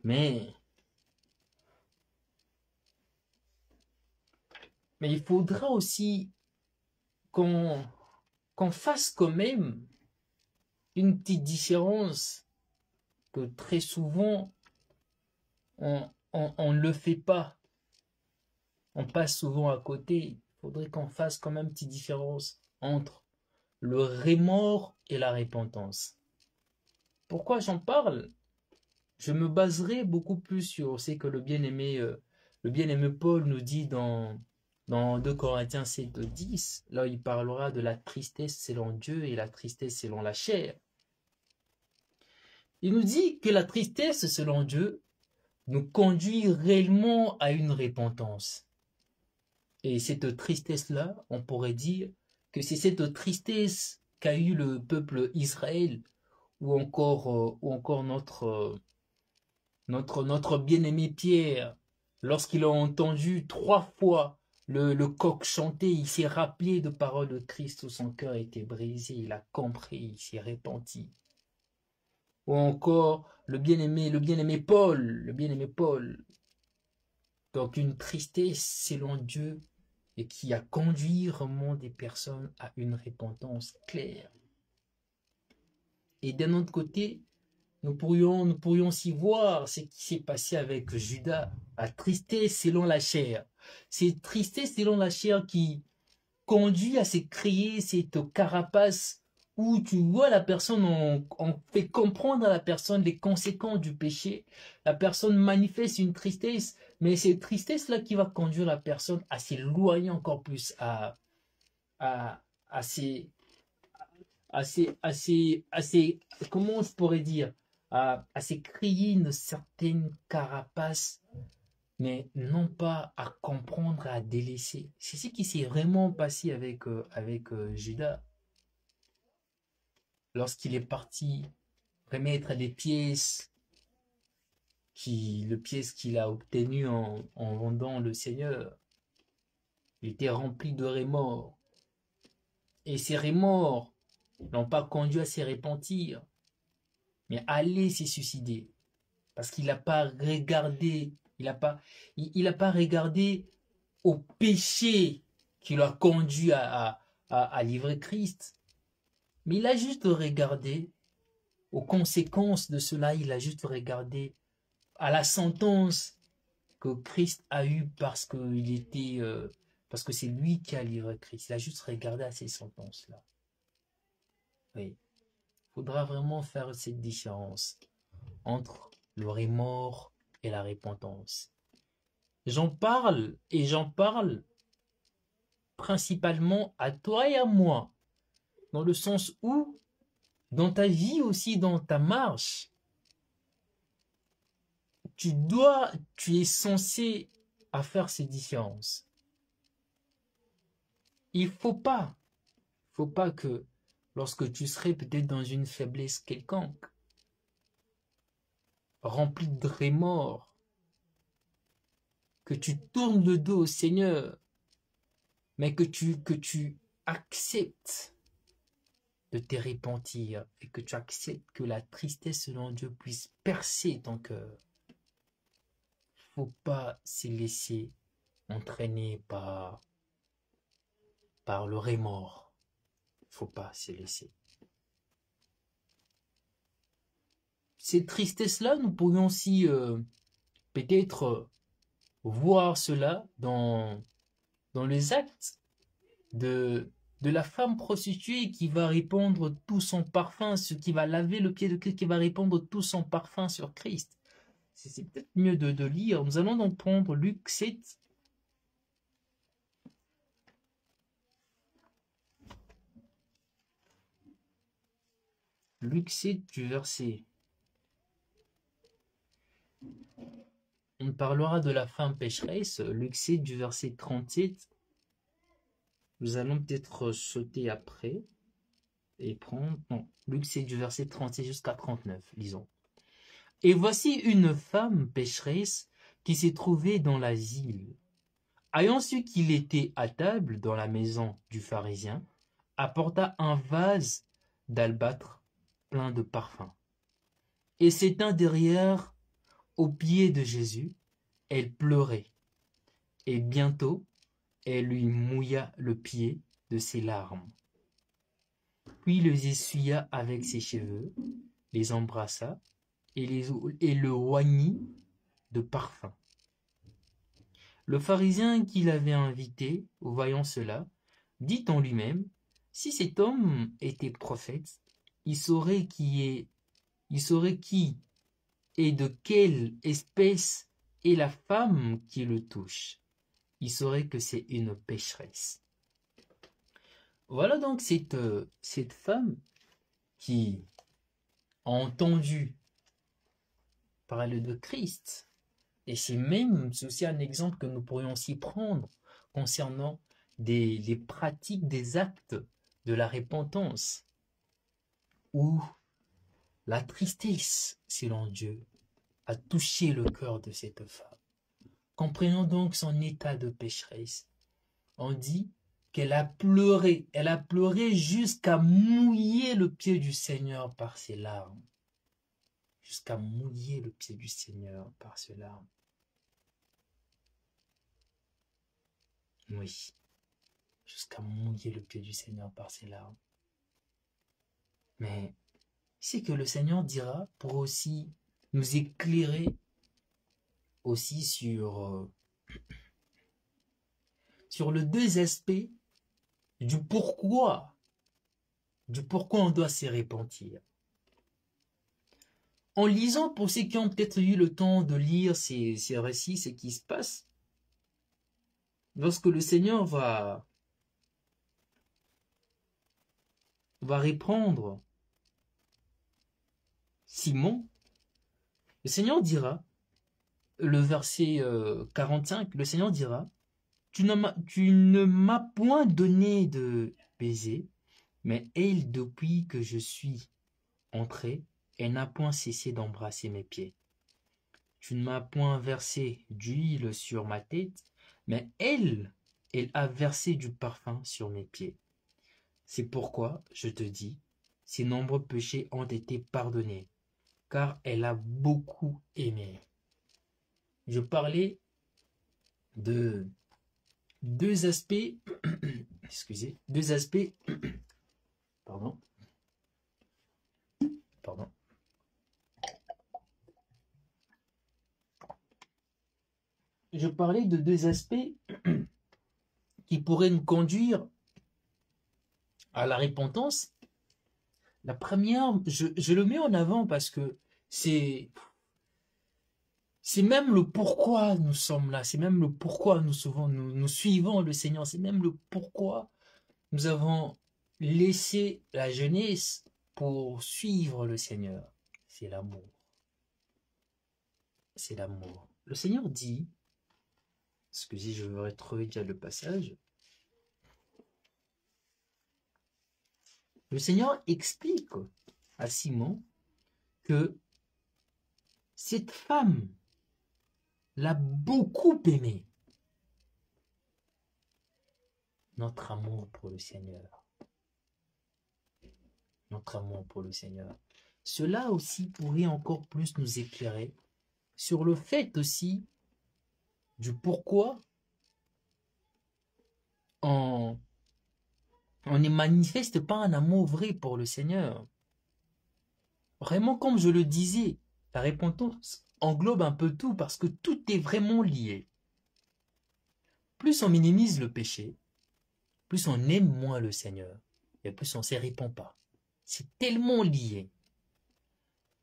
Mais il faudra aussi qu'on fasse quand même une petite différence, que très souvent on ne le fait pas, on passe souvent à côté. Il faudrait qu'on fasse quand même une petite différence entre le remords et la repentance. Pourquoi j'en parle? Je me baserai beaucoup plus sur ce que le bien-aimé Paul nous dit dans 2 Corinthiens 7:10, là il parlera de la tristesse selon Dieu et la tristesse selon la chair. Il nous dit que la tristesse selon Dieu nous conduit réellement à une repentance. Et cette tristesse-là, on pourrait dire que c'est cette tristesse qu'a eu le peuple Israël, ou encore notre bien-aimé Pierre, lorsqu'il a entendu 3 fois le coq chanter, il s'est rappelé de paroles de Christ où son cœur était brisé, il a compris, il s'est repenti. Ou encore le bien-aimé Paul. Donc une tristesse selon Dieu et qui a conduit vraiment des personnes à une repentance claire. Et d'un autre côté, nous pourrions aussi voir ce qui s'est passé avec Judas, la tristesse selon la chair. C'est tristesse selon la chair qui conduit à créer cette carapace où tu vois la personne, on fait comprendre à la personne les conséquences du péché. La personne manifeste une tristesse, mais c'est tristesse-là qui va conduire la personne à s'éloigner encore plus, à, à ces, comment je pourrais dire, à se créer une certaine carapace, mais non pas à comprendre, à délaisser. C'est ce qui s'est vraiment passé avec Judas. Lorsqu'il est parti remettre des pièces, le pièce qu'il a obtenu en vendant le Seigneur, il était rempli de remords. Et ces remords n'ont pas conduit à se repentir, mais à aller se suicider. Parce qu'il n'a pas regardé, il a pas regardé au péché qui l'a conduit à livrer Christ. Mais il a juste regardé aux conséquences de cela, il a juste regardé à la sentence que Christ a eue parce que c'est lui qui a livré Christ. Il a juste regardé à ces sentences-là. Oui. Il faudra vraiment faire cette différence entre le remords et la repentance. J'en parle principalement à toi et à moi, dans le sens où, dans ta vie aussi, dans ta marche, tu es censé à faire ces différences. Il faut pas que lorsque tu serais peut-être dans une faiblesse quelconque, rempli de remords, que tu tournes le dos au Seigneur, mais que tu acceptes de te repentir et que tu acceptes que la tristesse selon Dieu puisse percer ton cœur. Faut pas se laisser entraîner par le remords. Faut pas se laisser. Ces tristesses-là, nous pourrions aussi peut-être voir cela dans les actes de la femme prostituée qui va répandre tout son parfum, ce qui va laver le pied de Christ, qui va répandre tout son parfum sur Christ. C'est peut-être mieux de lire. Nous allons donc prendre Luc 7. Luc 7 du verset. On parlera de la femme pécheresse. Luc 7 du verset 37. Nous allons peut-être sauter après et prendre... Non, Luc 7 du verset 37 jusqu'à 39, lisons. Et voici une femme pécheresse qui s'est trouvée dans l'asile. Ayant su qu'il était à table dans la maison du pharisien, apporta un vase d'albâtre plein de parfums. Et s'étant derrière, aux pieds de Jésus, elle pleurait. Et bientôt, elle lui mouilla le pied de ses larmes. Puis les essuya avec ses cheveux, les embrassa et le oignit de parfum. Le pharisien qui l'avait invité, voyant cela, dit en lui-même, si cet homme était prophète, il saurait qui et de quelle espèce est la femme qui le touche. Il saurait que c'est une pécheresse. Voilà donc cette femme qui a entendu parler de Christ. Et c'est aussi un exemple que nous pourrions aussi prendre concernant les pratiques, des actes de la repentance, où la tristesse, selon Dieu, a touché le cœur de cette femme. Comprenons donc son état de pécheresse. On dit qu'elle a pleuré jusqu'à mouiller le pied du Seigneur par ses larmes. Jusqu'à mouiller le pied du Seigneur par ses larmes. Oui, jusqu'à mouiller le pied du Seigneur par ses larmes. Mais c'est que le Seigneur dira pour aussi nous éclairer aussi sur le deux aspects du pourquoi on doit se repentir. En lisant, pour ceux qui ont peut-être eu le temps de lire ces récits, ce qui se passe, lorsque le Seigneur va reprendre Simon, le Seigneur dira, le verset 45, le Seigneur dira, tu ne m'as point donné de baiser, mais elle, depuis que je suis entré, elle n'a point cessé d'embrasser mes pieds. Tu ne m'as point versé d'huile sur ma tête, mais elle a versé du parfum sur mes pieds. C'est pourquoi, je te dis, ses nombreux péchés ont été pardonnés, car elle a beaucoup aimé. Je parlais de deux aspects, excusez, deux aspects, pardon. Je parlais de deux aspects qui pourraient nous conduire à la repentance. La première, je le mets en avant parce que c'est même le pourquoi nous sommes là, c'est même le pourquoi nous suivons le Seigneur, c'est même le pourquoi nous avons laissé la jeunesse pour suivre le Seigneur. C'est l'amour. C'est l'amour. Le Seigneur dit, excusez, je vais retrouver déjà le passage. Le Seigneur explique à Simon que cette femme l'a beaucoup aimé. Notre amour pour le Seigneur. Notre amour pour le Seigneur. Cela aussi pourrait encore plus nous éclairer sur le fait aussi du pourquoi on ne manifeste pas un amour vrai pour le Seigneur. Vraiment, comme je le disais, la repentance englobe un peu tout parce que tout est vraiment lié. Plus on minimise le péché, plus on aime moins le Seigneur et plus on ne se répand pas. C'est tellement lié.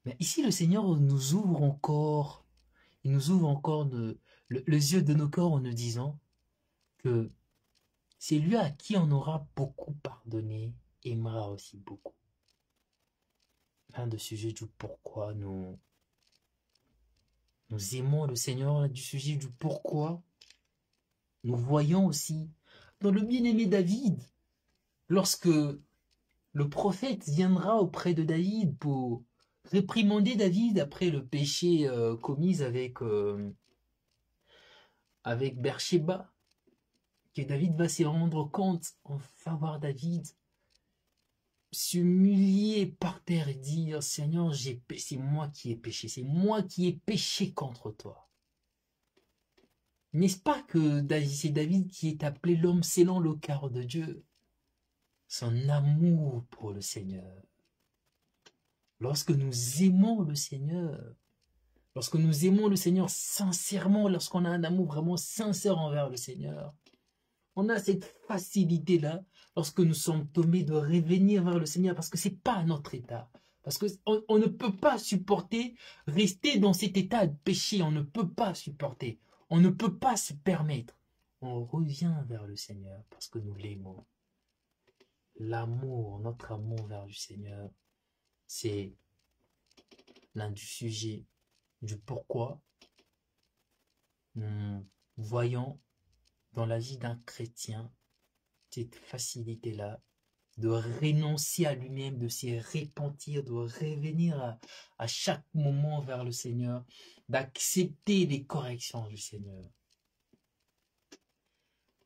Mais ici, le Seigneur nous ouvre encore, il nous ouvre encore les yeux de nos corps en nous disant que c'est lui à qui on aura beaucoup pardonné, aimera aussi beaucoup. Un des sujets du pourquoi nous aimons le Seigneur, du sujet du pourquoi nous voyons aussi dans le bien-aimé David, lorsque le prophète viendra auprès de David pour réprimander David après le péché commis avec Bersheba, que David va s'y rendre compte, on va voir David s'humilier par terre et dire, Seigneur, c'est moi qui ai péché, c'est moi qui ai péché contre toi. N'est-ce pas que c'est David qui est appelé l'homme selon le cœur de Dieu? Son amour pour le Seigneur. Lorsque nous aimons le Seigneur, sincèrement, lorsqu'on a un amour vraiment sincère envers le Seigneur, on a cette facilité-là, lorsque nous sommes tombés, de revenir vers le Seigneur, parce que ce n'est pas notre état. Parce qu'on ne peut pas supporter rester dans cet état de péché, on ne peut pas supporter. On ne peut pas se permettre. On revient vers le Seigneur parce que nous l'aimons. L'amour, notre amour vers le Seigneur, c'est l'un du sujet du pourquoi nous voyons dans la vie d'un chrétien cette facilité-là de renoncer à lui-même, de se repentir, de revenir à chaque moment vers le Seigneur, d'accepter les corrections du Seigneur.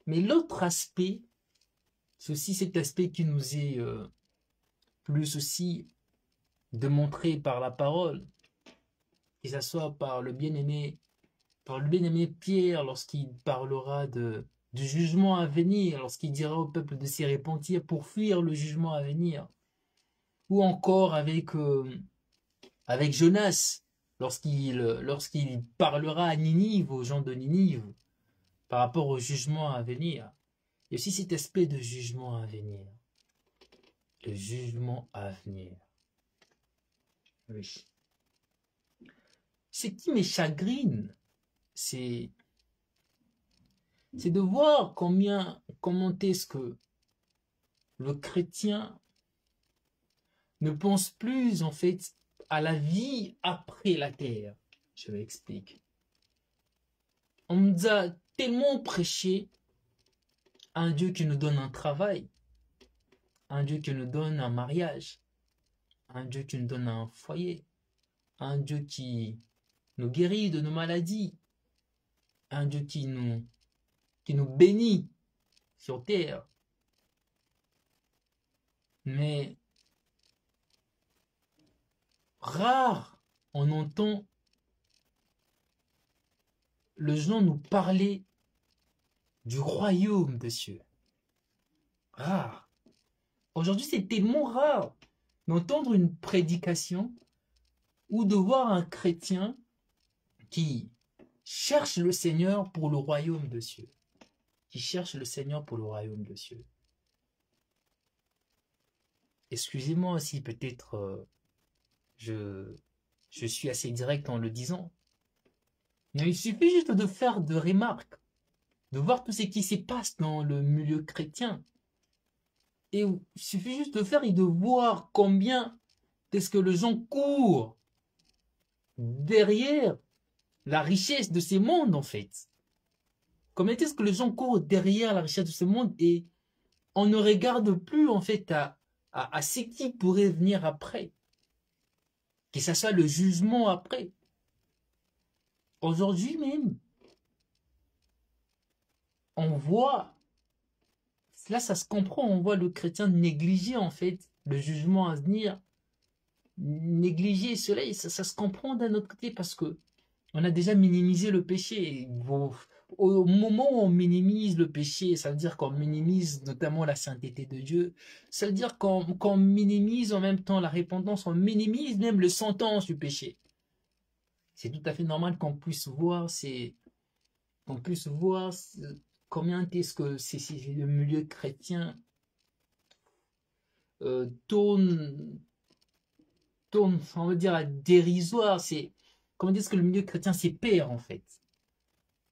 Mais l'autre aspect, c'est aussi cet aspect qui nous est plus aussi démontré par la parole, que ce soit par le bien-aimé Pierre lorsqu'il parlera du jugement à venir, lorsqu'il dira au peuple de s'y repentir pour fuir le jugement à venir, ou encore avec Jonas lorsqu'il parlera à Ninive, aux gens de Ninive, par rapport au jugement à venir. Il y a aussi cet aspect de jugement à venir. Le jugement à venir. Oui. Ce qui me chagrine, c'est de voir comment est-ce que le chrétien ne pense plus en fait à la vie après la terre. Je m'explique. On nous a tellement prêché un Dieu qui nous donne un travail, un Dieu qui nous donne un mariage, un Dieu qui nous donne un foyer, un Dieu qui nous guérit de nos maladies, un Dieu qui nous bénit sur terre. Mais rare on entend le gens nous parler du royaume des cieux. Rare. Aujourd'hui, c'est tellement rare d'entendre une prédication ou de voir un chrétien qui cherche le Seigneur pour le royaume des cieux. Qui cherche le Seigneur pour le royaume des cieux. Excusez-moi si peut-être je suis assez direct en le disant. Mais il suffit juste de faire des remarques, de voir tout ce qui se passe dans le milieu chrétien. Et il suffit juste de faire et de voir combien est-ce que les gens courent derrière la richesse de ces mondes, en fait. Combien est-ce que les gens courent derrière la richesse de ce monde et on ne regarde plus, en fait, à ce qui pourrait venir après. Que ce soit le jugement après. Aujourd'hui même, on voit, là ça se comprend, on voit le chrétien négliger en fait le jugement à venir, négliger cela, ça se comprend d'un autre côté parce que on a déjà minimisé le péché. Au moment où on minimise le péché, ça veut dire qu'on minimise notamment la sainteté de Dieu, ça veut dire qu'on minimise en même temps la repentance, on minimise même le sentence du péché. C'est tout à fait normal qu'on puisse voir combien est-ce que le milieu chrétien tourne, on va dire, à dérisoire. Comment est-ce que le milieu chrétien s'y perd, en fait.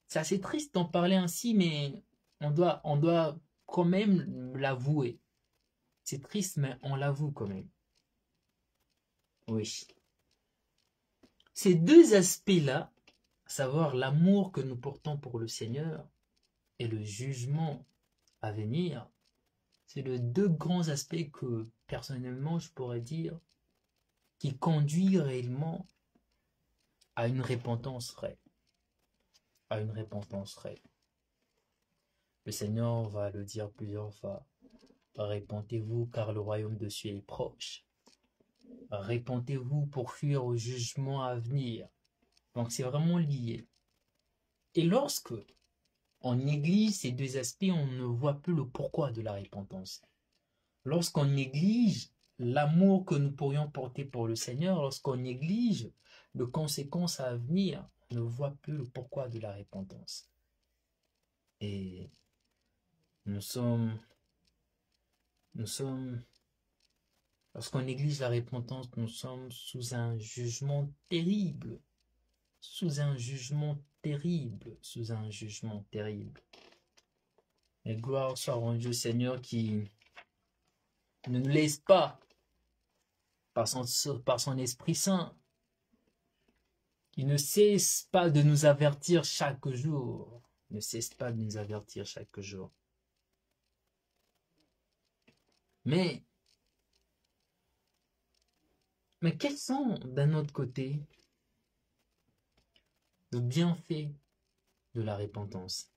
C'est assez triste d'en parler ainsi, mais on doit quand même l'avouer. C'est triste, mais on l'avoue quand même. Oui. Ces deux aspects-là, à savoir l'amour que nous portons pour le Seigneur et le jugement à venir, c'est les deux grands aspects que, personnellement, je pourrais dire, qui conduisent réellement à une repentance vraie. À une repentance vraie. Le Seigneur va le dire plusieurs fois. Repentez-vous car le royaume de Dieu est proche. Repentez-vous pour fuir au jugement à venir. Donc c'est vraiment lié. Et lorsque on néglige ces deux aspects, on ne voit plus le pourquoi de la repentance. Lorsqu'on néglige l'amour que nous pourrions porter pour le Seigneur, lorsqu'on néglige les conséquences à venir, on ne voit plus le pourquoi de la repentance. Et lorsqu'on néglige la repentance, nous sommes sous un jugement terrible. Sous un jugement terrible. Sous un jugement terrible. Et gloire soit rendue au Seigneur qui ne nous laisse pas, par son Esprit Saint, qui ne cesse pas de nous avertir chaque jour. Ne cesse pas de nous avertir chaque jour. Mais quels sont, d'un autre côté, les bienfaits de la repentance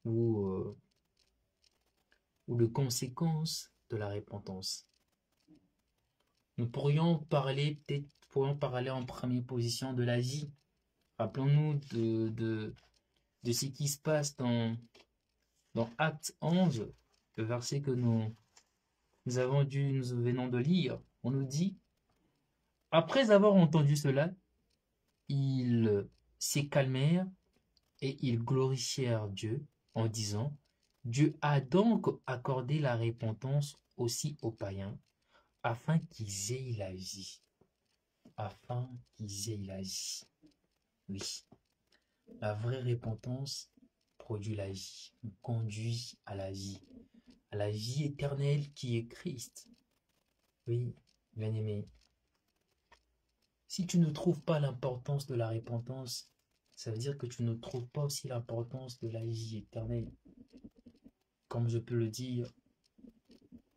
ou les conséquences de la repentance? Nous pourrions parler en première position de la vie. Rappelons-nous de ce qui se passe dans Acte 11, le verset que nous venons de lire. On nous dit, après avoir entendu cela, ils se calmèrent et ils glorifièrent Dieu en disant, Dieu a donc accordé la repentance aussi aux païens, afin qu'ils aient la vie. Afin qu'ils aient la vie. Oui. La vraie repentance produit la vie, nous conduit à la vie éternelle qui est Christ. Oui, bien-aimé. Si tu ne trouves pas l'importance de la repentance, ça veut dire que tu ne trouves pas aussi l'importance de la vie éternelle. Comme je peux le dire,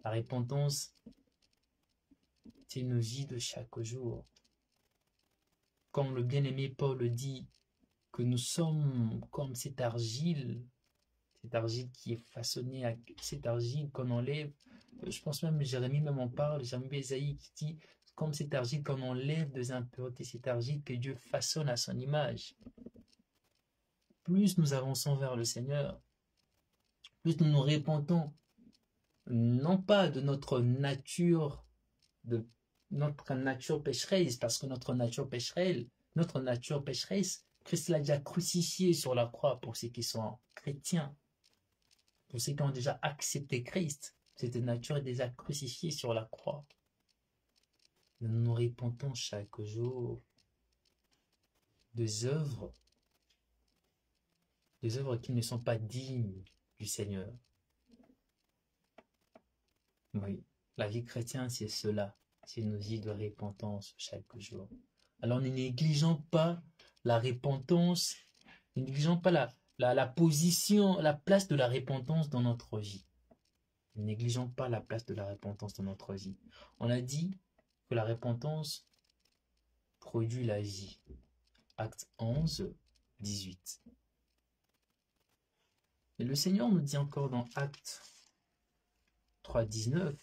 la repentance, c'est une vie de chaque jour. Comme le bien-aimé Paul le dit, que nous sommes comme cette argile qui est façonnée, cette argile qu'on enlève. Je pense même, Jérémie même en parle, Jérémie Esaïe qui dit, comme cette argile qu'on enlève des impuretés, cette argile que Dieu façonne à son image. Plus nous avançons vers le Seigneur, plus nous nous repentons, non pas de notre nature pécheresse, parce que notre nature pécheresse, Christ l'a déjà crucifié sur la croix pour ceux qui sont chrétiens, pour ceux qui ont déjà accepté Christ. Cette nature est déjà crucifiée sur la croix. Nous nous repentons chaque jour des œuvres qui ne sont pas dignes du Seigneur. Oui, la vie chrétienne, c'est cela. C'est une vie de repentance chaque jour. Alors ne négligeons pas la repentance, ne négligeons pas la position, la place de la repentance dans notre vie. Ne négligeons pas la place de la repentance dans notre vie. On a dit que la repentance produit la vie. Acte 11, 18. Et le Seigneur nous dit encore dans Acte 3, 19,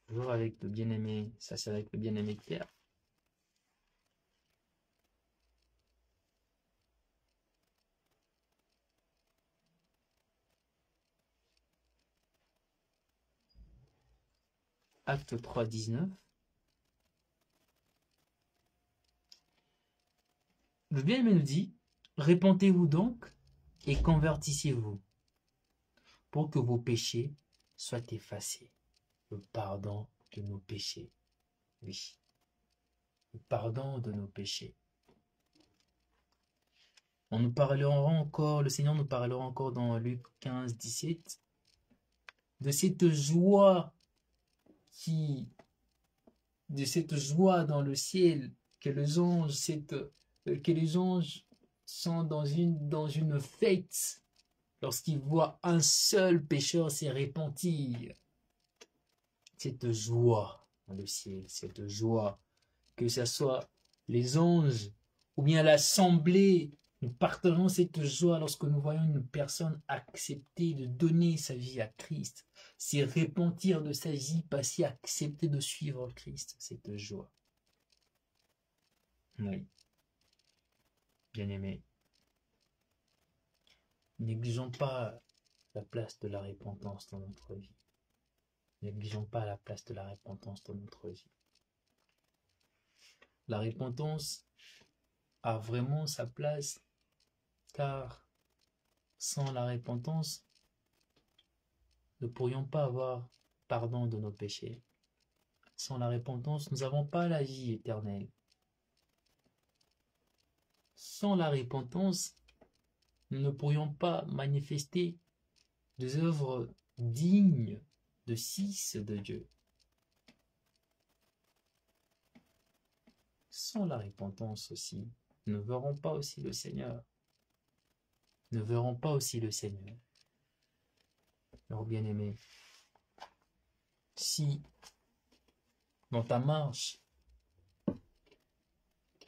toujours avec le bien-aimé, ça c'est avec le bien-aimé Pierre. Acte 3, 19. Le bien-aimé nous dit, repentez-vous donc et convertissez-vous pour que vos péchés soient effacés. Le pardon de nos péchés. Oui. Le pardon de nos péchés. On nous parlera encore, le Seigneur nous parlera encore dans Luc 15, 17, de cette joie dans le ciel, que les anges sont dans une fête lorsqu'ils voient un seul pécheur se repentir. Cette joie dans le ciel, cette joie, que ce soit les anges ou bien l'assemblée, nous partageons cette joie lorsque nous voyons une personne accepter de donner sa vie à Christ, se repentir de sa vie, passer, accepter de suivre Christ, cette joie. Oui, bien-aimé, négligeons pas la place de la repentance dans notre vie. Négligeons pas la place de la repentance dans notre vie. La repentance a vraiment sa place, car sans la repentance, nous ne pourrions pas avoir pardon de nos péchés. Sans la repentance, nous n'avons pas la vie éternelle. Sans la repentance, nous ne pourrions pas manifester des œuvres dignes de fils de Dieu. Sans la repentance aussi, nous ne verrons pas aussi le Seigneur. Nous ne verrons pas aussi le Seigneur. Alors bien-aimés, si dans ta marche,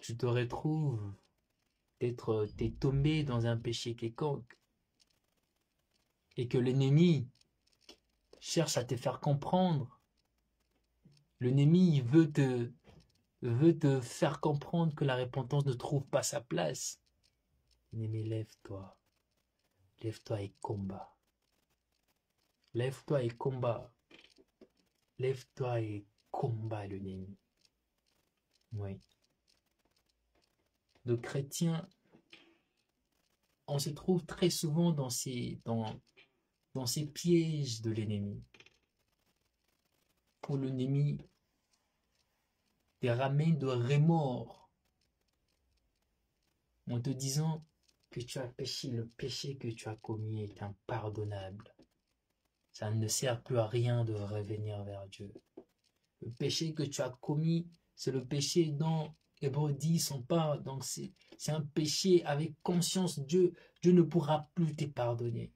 tu te retrouves peut-être t'es tombé dans un péché quelconque et que l'ennemi cherche à te faire comprendre, l'ennemi veut te faire comprendre que la repentance ne trouve pas sa place. Bien-aimé, lève-toi et combat. Lève-toi et combat. Lève-toi et combat l'ennemi. Oui. De chrétiens on se trouve très souvent dans ces pièges de l'ennemi, où l'ennemi te ramène de remords en te disant que tu as péché, le péché que tu as commis est impardonnable. Ça ne sert plus à rien de revenir vers Dieu. Le péché que tu as commis, c'est le péché dont Hébreux 10 on parle. Donc c'est un péché avec conscience. Dieu ne pourra plus te pardonner.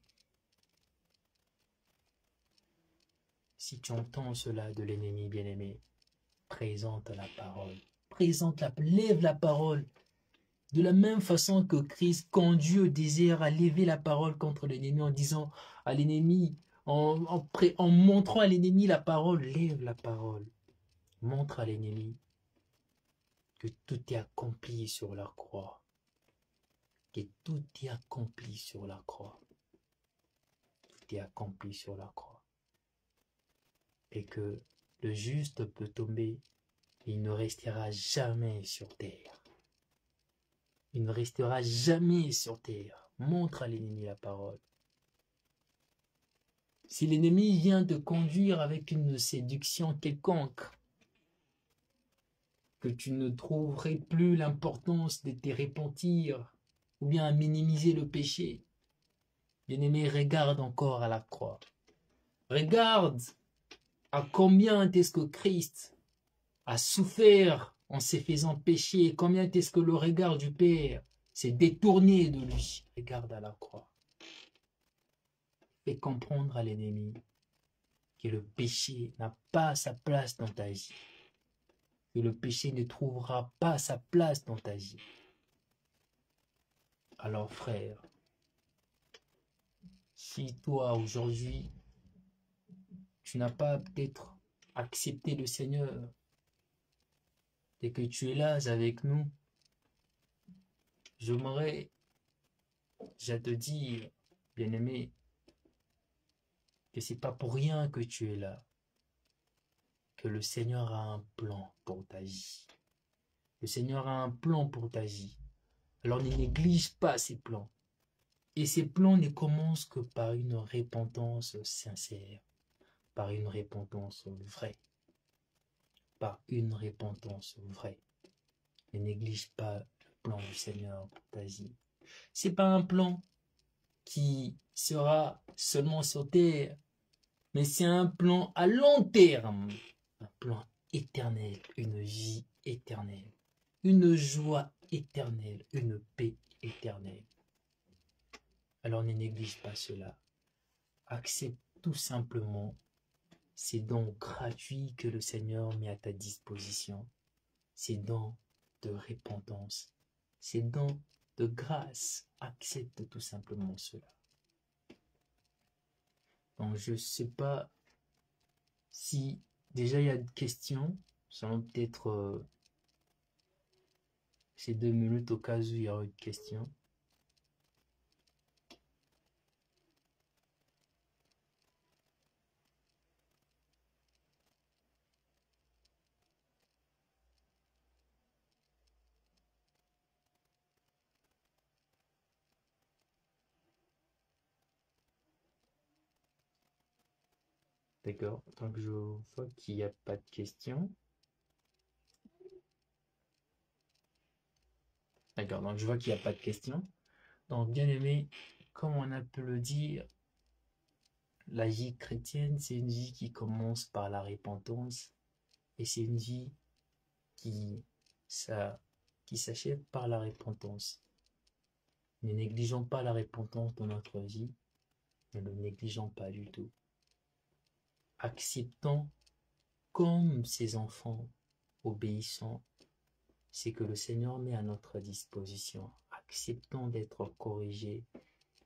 Si tu entends cela de l'ennemi bien-aimé, présente la parole. Lève la parole. De la même façon que Christ conduit au désert à lever la parole contre l'ennemi en disant à l'ennemi, en montrant à l'ennemi la parole, lève la parole. Montre à l'ennemi que tout est accompli sur la croix. Que tout est accompli sur la croix. Tout est accompli sur la croix. Et que le juste peut tomber, il ne restera jamais sur terre. Il ne restera jamais sur terre. Montre à l'ennemi la parole. Si l'ennemi vient te conduire avec une séduction quelconque, que tu ne trouverais plus l'importance de te repentir, ou bien à minimiser le péché, bien-aimé, regarde encore à la croix. Regarde à combien est-ce que Christ a souffert en se faisant pécher, et combien est-ce que le regard du Père s'est détourné de lui. Regarde à la croix. Fais comprendre à l'ennemi que le péché n'a pas sa place dans ta vie. Que le péché ne trouvera pas sa place dans ta vie. Alors frère, si toi aujourd'hui, tu n'as pas peut-être accepté le Seigneur et que tu es là avec nous, j'aimerais te dire, bien-aimé, que c'est pas pour rien que tu es là, que le Seigneur a un plan pour ta vie. Le Seigneur a un plan pour ta vie. Alors ne néglige pas ces plans. Et ces plans ne commencent que par une repentance sincère, par une repentance vraie, par une repentance vraie. Ne néglige pas le plan du Seigneur pour ta vie. C'est pas un plan qui sera seulement sur terre, mais c'est un plan à long terme, un plan éternel, une vie éternelle, une joie éternelle, une paix éternelle. Alors ne néglige pas cela. Accepte tout simplement ces dons gratuits que le Seigneur met à ta disposition, ces dons de repentance, ces dons de grâce. Accepte tout simplement cela. Donc je ne sais pas si déjà il y a des questions, selon peut-être ces 2 minutes au cas où il y aura une question. D'accord, donc je vois qu'il n'y a pas de questions. D'accord, donc je vois qu'il n'y a pas de questions. Donc bien aimé, comme on a pu le dire, la vie chrétienne, c'est une vie qui commence par la repentance et c'est une vie qui s'achève par la repentance. Ne négligeons pas la repentance dans notre vie, ne le négligeons pas du tout. Acceptons comme ses enfants obéissants ce que le Seigneur met à notre disposition. Acceptons d'être corrigés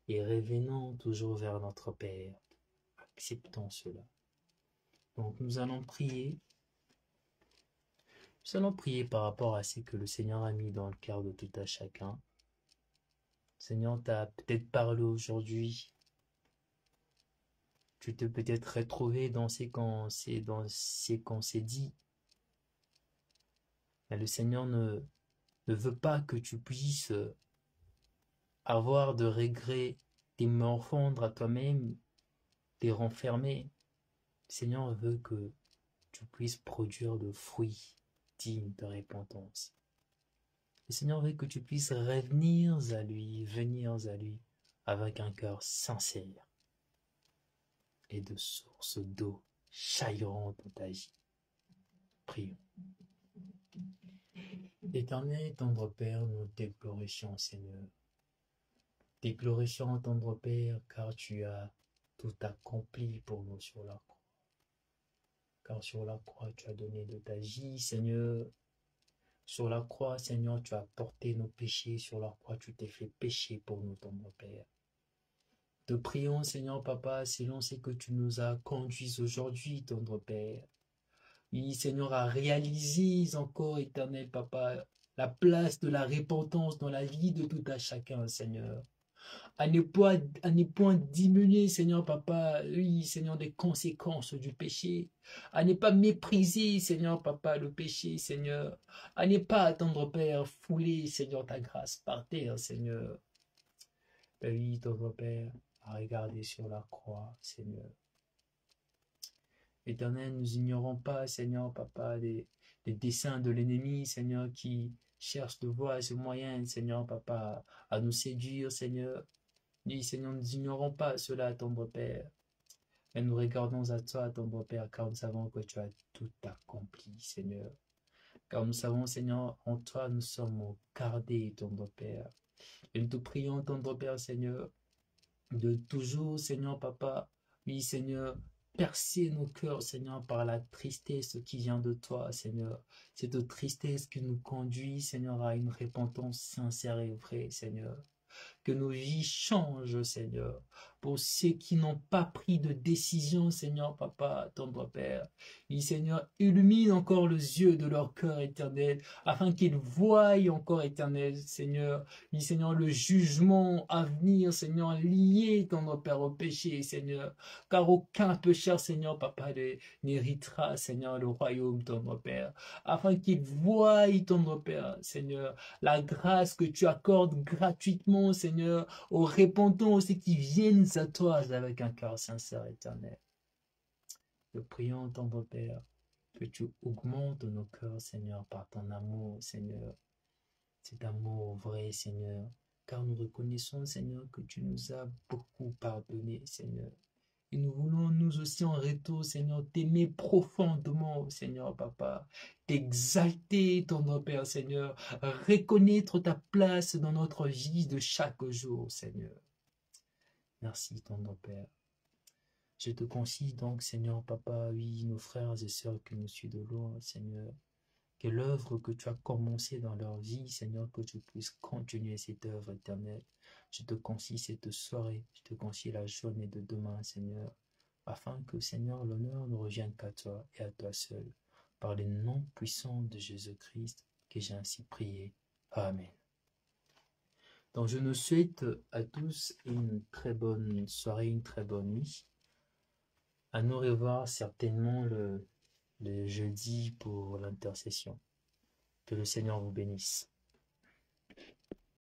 et revenons toujours vers notre Père. Acceptons cela. Donc nous allons prier. Nous allons prier par rapport à ce que le Seigneur a mis dans le cœur de tout à chacun. Seigneur, tu as peut-être parlé aujourd'hui. Tu t'es peut-être retrouvé dans ce qu'on s'est dit. Mais le Seigneur ne veut pas que tu puisses avoir de regrets, te morfondre à toi-même, te renfermer. Le Seigneur veut que tu puisses produire de fruits dignes de repentance. Le Seigneur veut que tu puisses revenir à lui, venir à lui avec un cœur sincère et de sources d'eau jailliront dans ta vie. Prions. Éternel, tendre Père, nous te glorifions, Seigneur. Te glorifions, tendre Père, car tu as tout accompli pour nous sur la croix. Car sur la croix, tu as donné de ta vie, Seigneur. Sur la croix, Seigneur, tu as porté nos péchés. Sur la croix, tu t'es fait pécher pour nous, tendre Père. Te prions, Seigneur Papa, selon ce que tu nous as conduits aujourd'hui, tendre Père. Oui, Seigneur, à réaliser encore, éternel Papa, la place de la repentance dans la vie de tout à chacun, Seigneur. À ne point diminuer, Seigneur Papa, oui, Seigneur, des conséquences du péché. À ne pas mépriser, Seigneur Papa, le péché, Seigneur. À ne pas attendre, Père, fouler, Seigneur, ta grâce par terre, Seigneur. Oui, tendre Père, à regarder sur la croix, Seigneur. Éternel, nous ignorons pas, Seigneur, Papa, les desseins de l'ennemi, Seigneur, qui cherche de voir ce moyen, Seigneur, Papa, à nous séduire, Seigneur. Oui, Seigneur, nous ignorons pas cela, tendre Père. Mais nous regardons à toi, tendre Père, car nous savons que tu as tout accompli, Seigneur. Car nous savons, Seigneur, en toi nous sommes gardés, tendre Père. Et nous te prions, tendre Père, Seigneur, de toujours, Seigneur, Papa, oui, Seigneur, percer nos cœurs, Seigneur, par la tristesse qui vient de toi, Seigneur. Cette tristesse qui nous conduit, Seigneur, à une repentance sincère et vraie, Seigneur. Que nos vies changent, Seigneur. Pour ceux qui n'ont pas pris de décision, Seigneur, Papa, tendre Père. Oui, Seigneur, illumine encore les yeux de leur cœur éternel, afin qu'ils voient encore, éternel, Seigneur. Oui, Seigneur, le jugement à venir, Seigneur, lié, tendre Père, au péché, Seigneur. Car aucun pécheur, Seigneur, Papa, n'héritera, Seigneur, le royaume, tendre Père. Afin qu'ils voient, tendre Père, Seigneur, la grâce que tu accordes gratuitement, Seigneur, aux repentants aussi qui viennent à toi avec un cœur sincère éternel. Nous prions, tendre Père, que tu augmentes nos cœurs, Seigneur, par ton amour, Seigneur. Cet amour vrai, Seigneur, car nous reconnaissons, Seigneur, que tu nous as beaucoup pardonné, Seigneur. Et nous voulons nous aussi en retour, Seigneur, t'aimer profondément, Seigneur, Papa, t'exalter, ton Père, Seigneur, reconnaître ta place dans notre vie de chaque jour, Seigneur. Merci, ton Père. Je te confie donc, Seigneur, Papa, oui, nos frères et sœurs qui nous suivent de loin, Seigneur, que l'œuvre que tu as commencée dans leur vie, Seigneur, que tu puisses continuer cette œuvre éternelle. Je te confie cette soirée, je te confie la journée de demain, Seigneur, afin que, Seigneur, l'honneur ne revienne qu'à toi et à toi seul, par les noms puissants de Jésus-Christ, que j'ai ainsi prié. Amen. Donc, je nous souhaite à tous une très bonne soirée, une très bonne nuit. À nous revoir certainement le jeudi pour l'intercession. Que le Seigneur vous bénisse.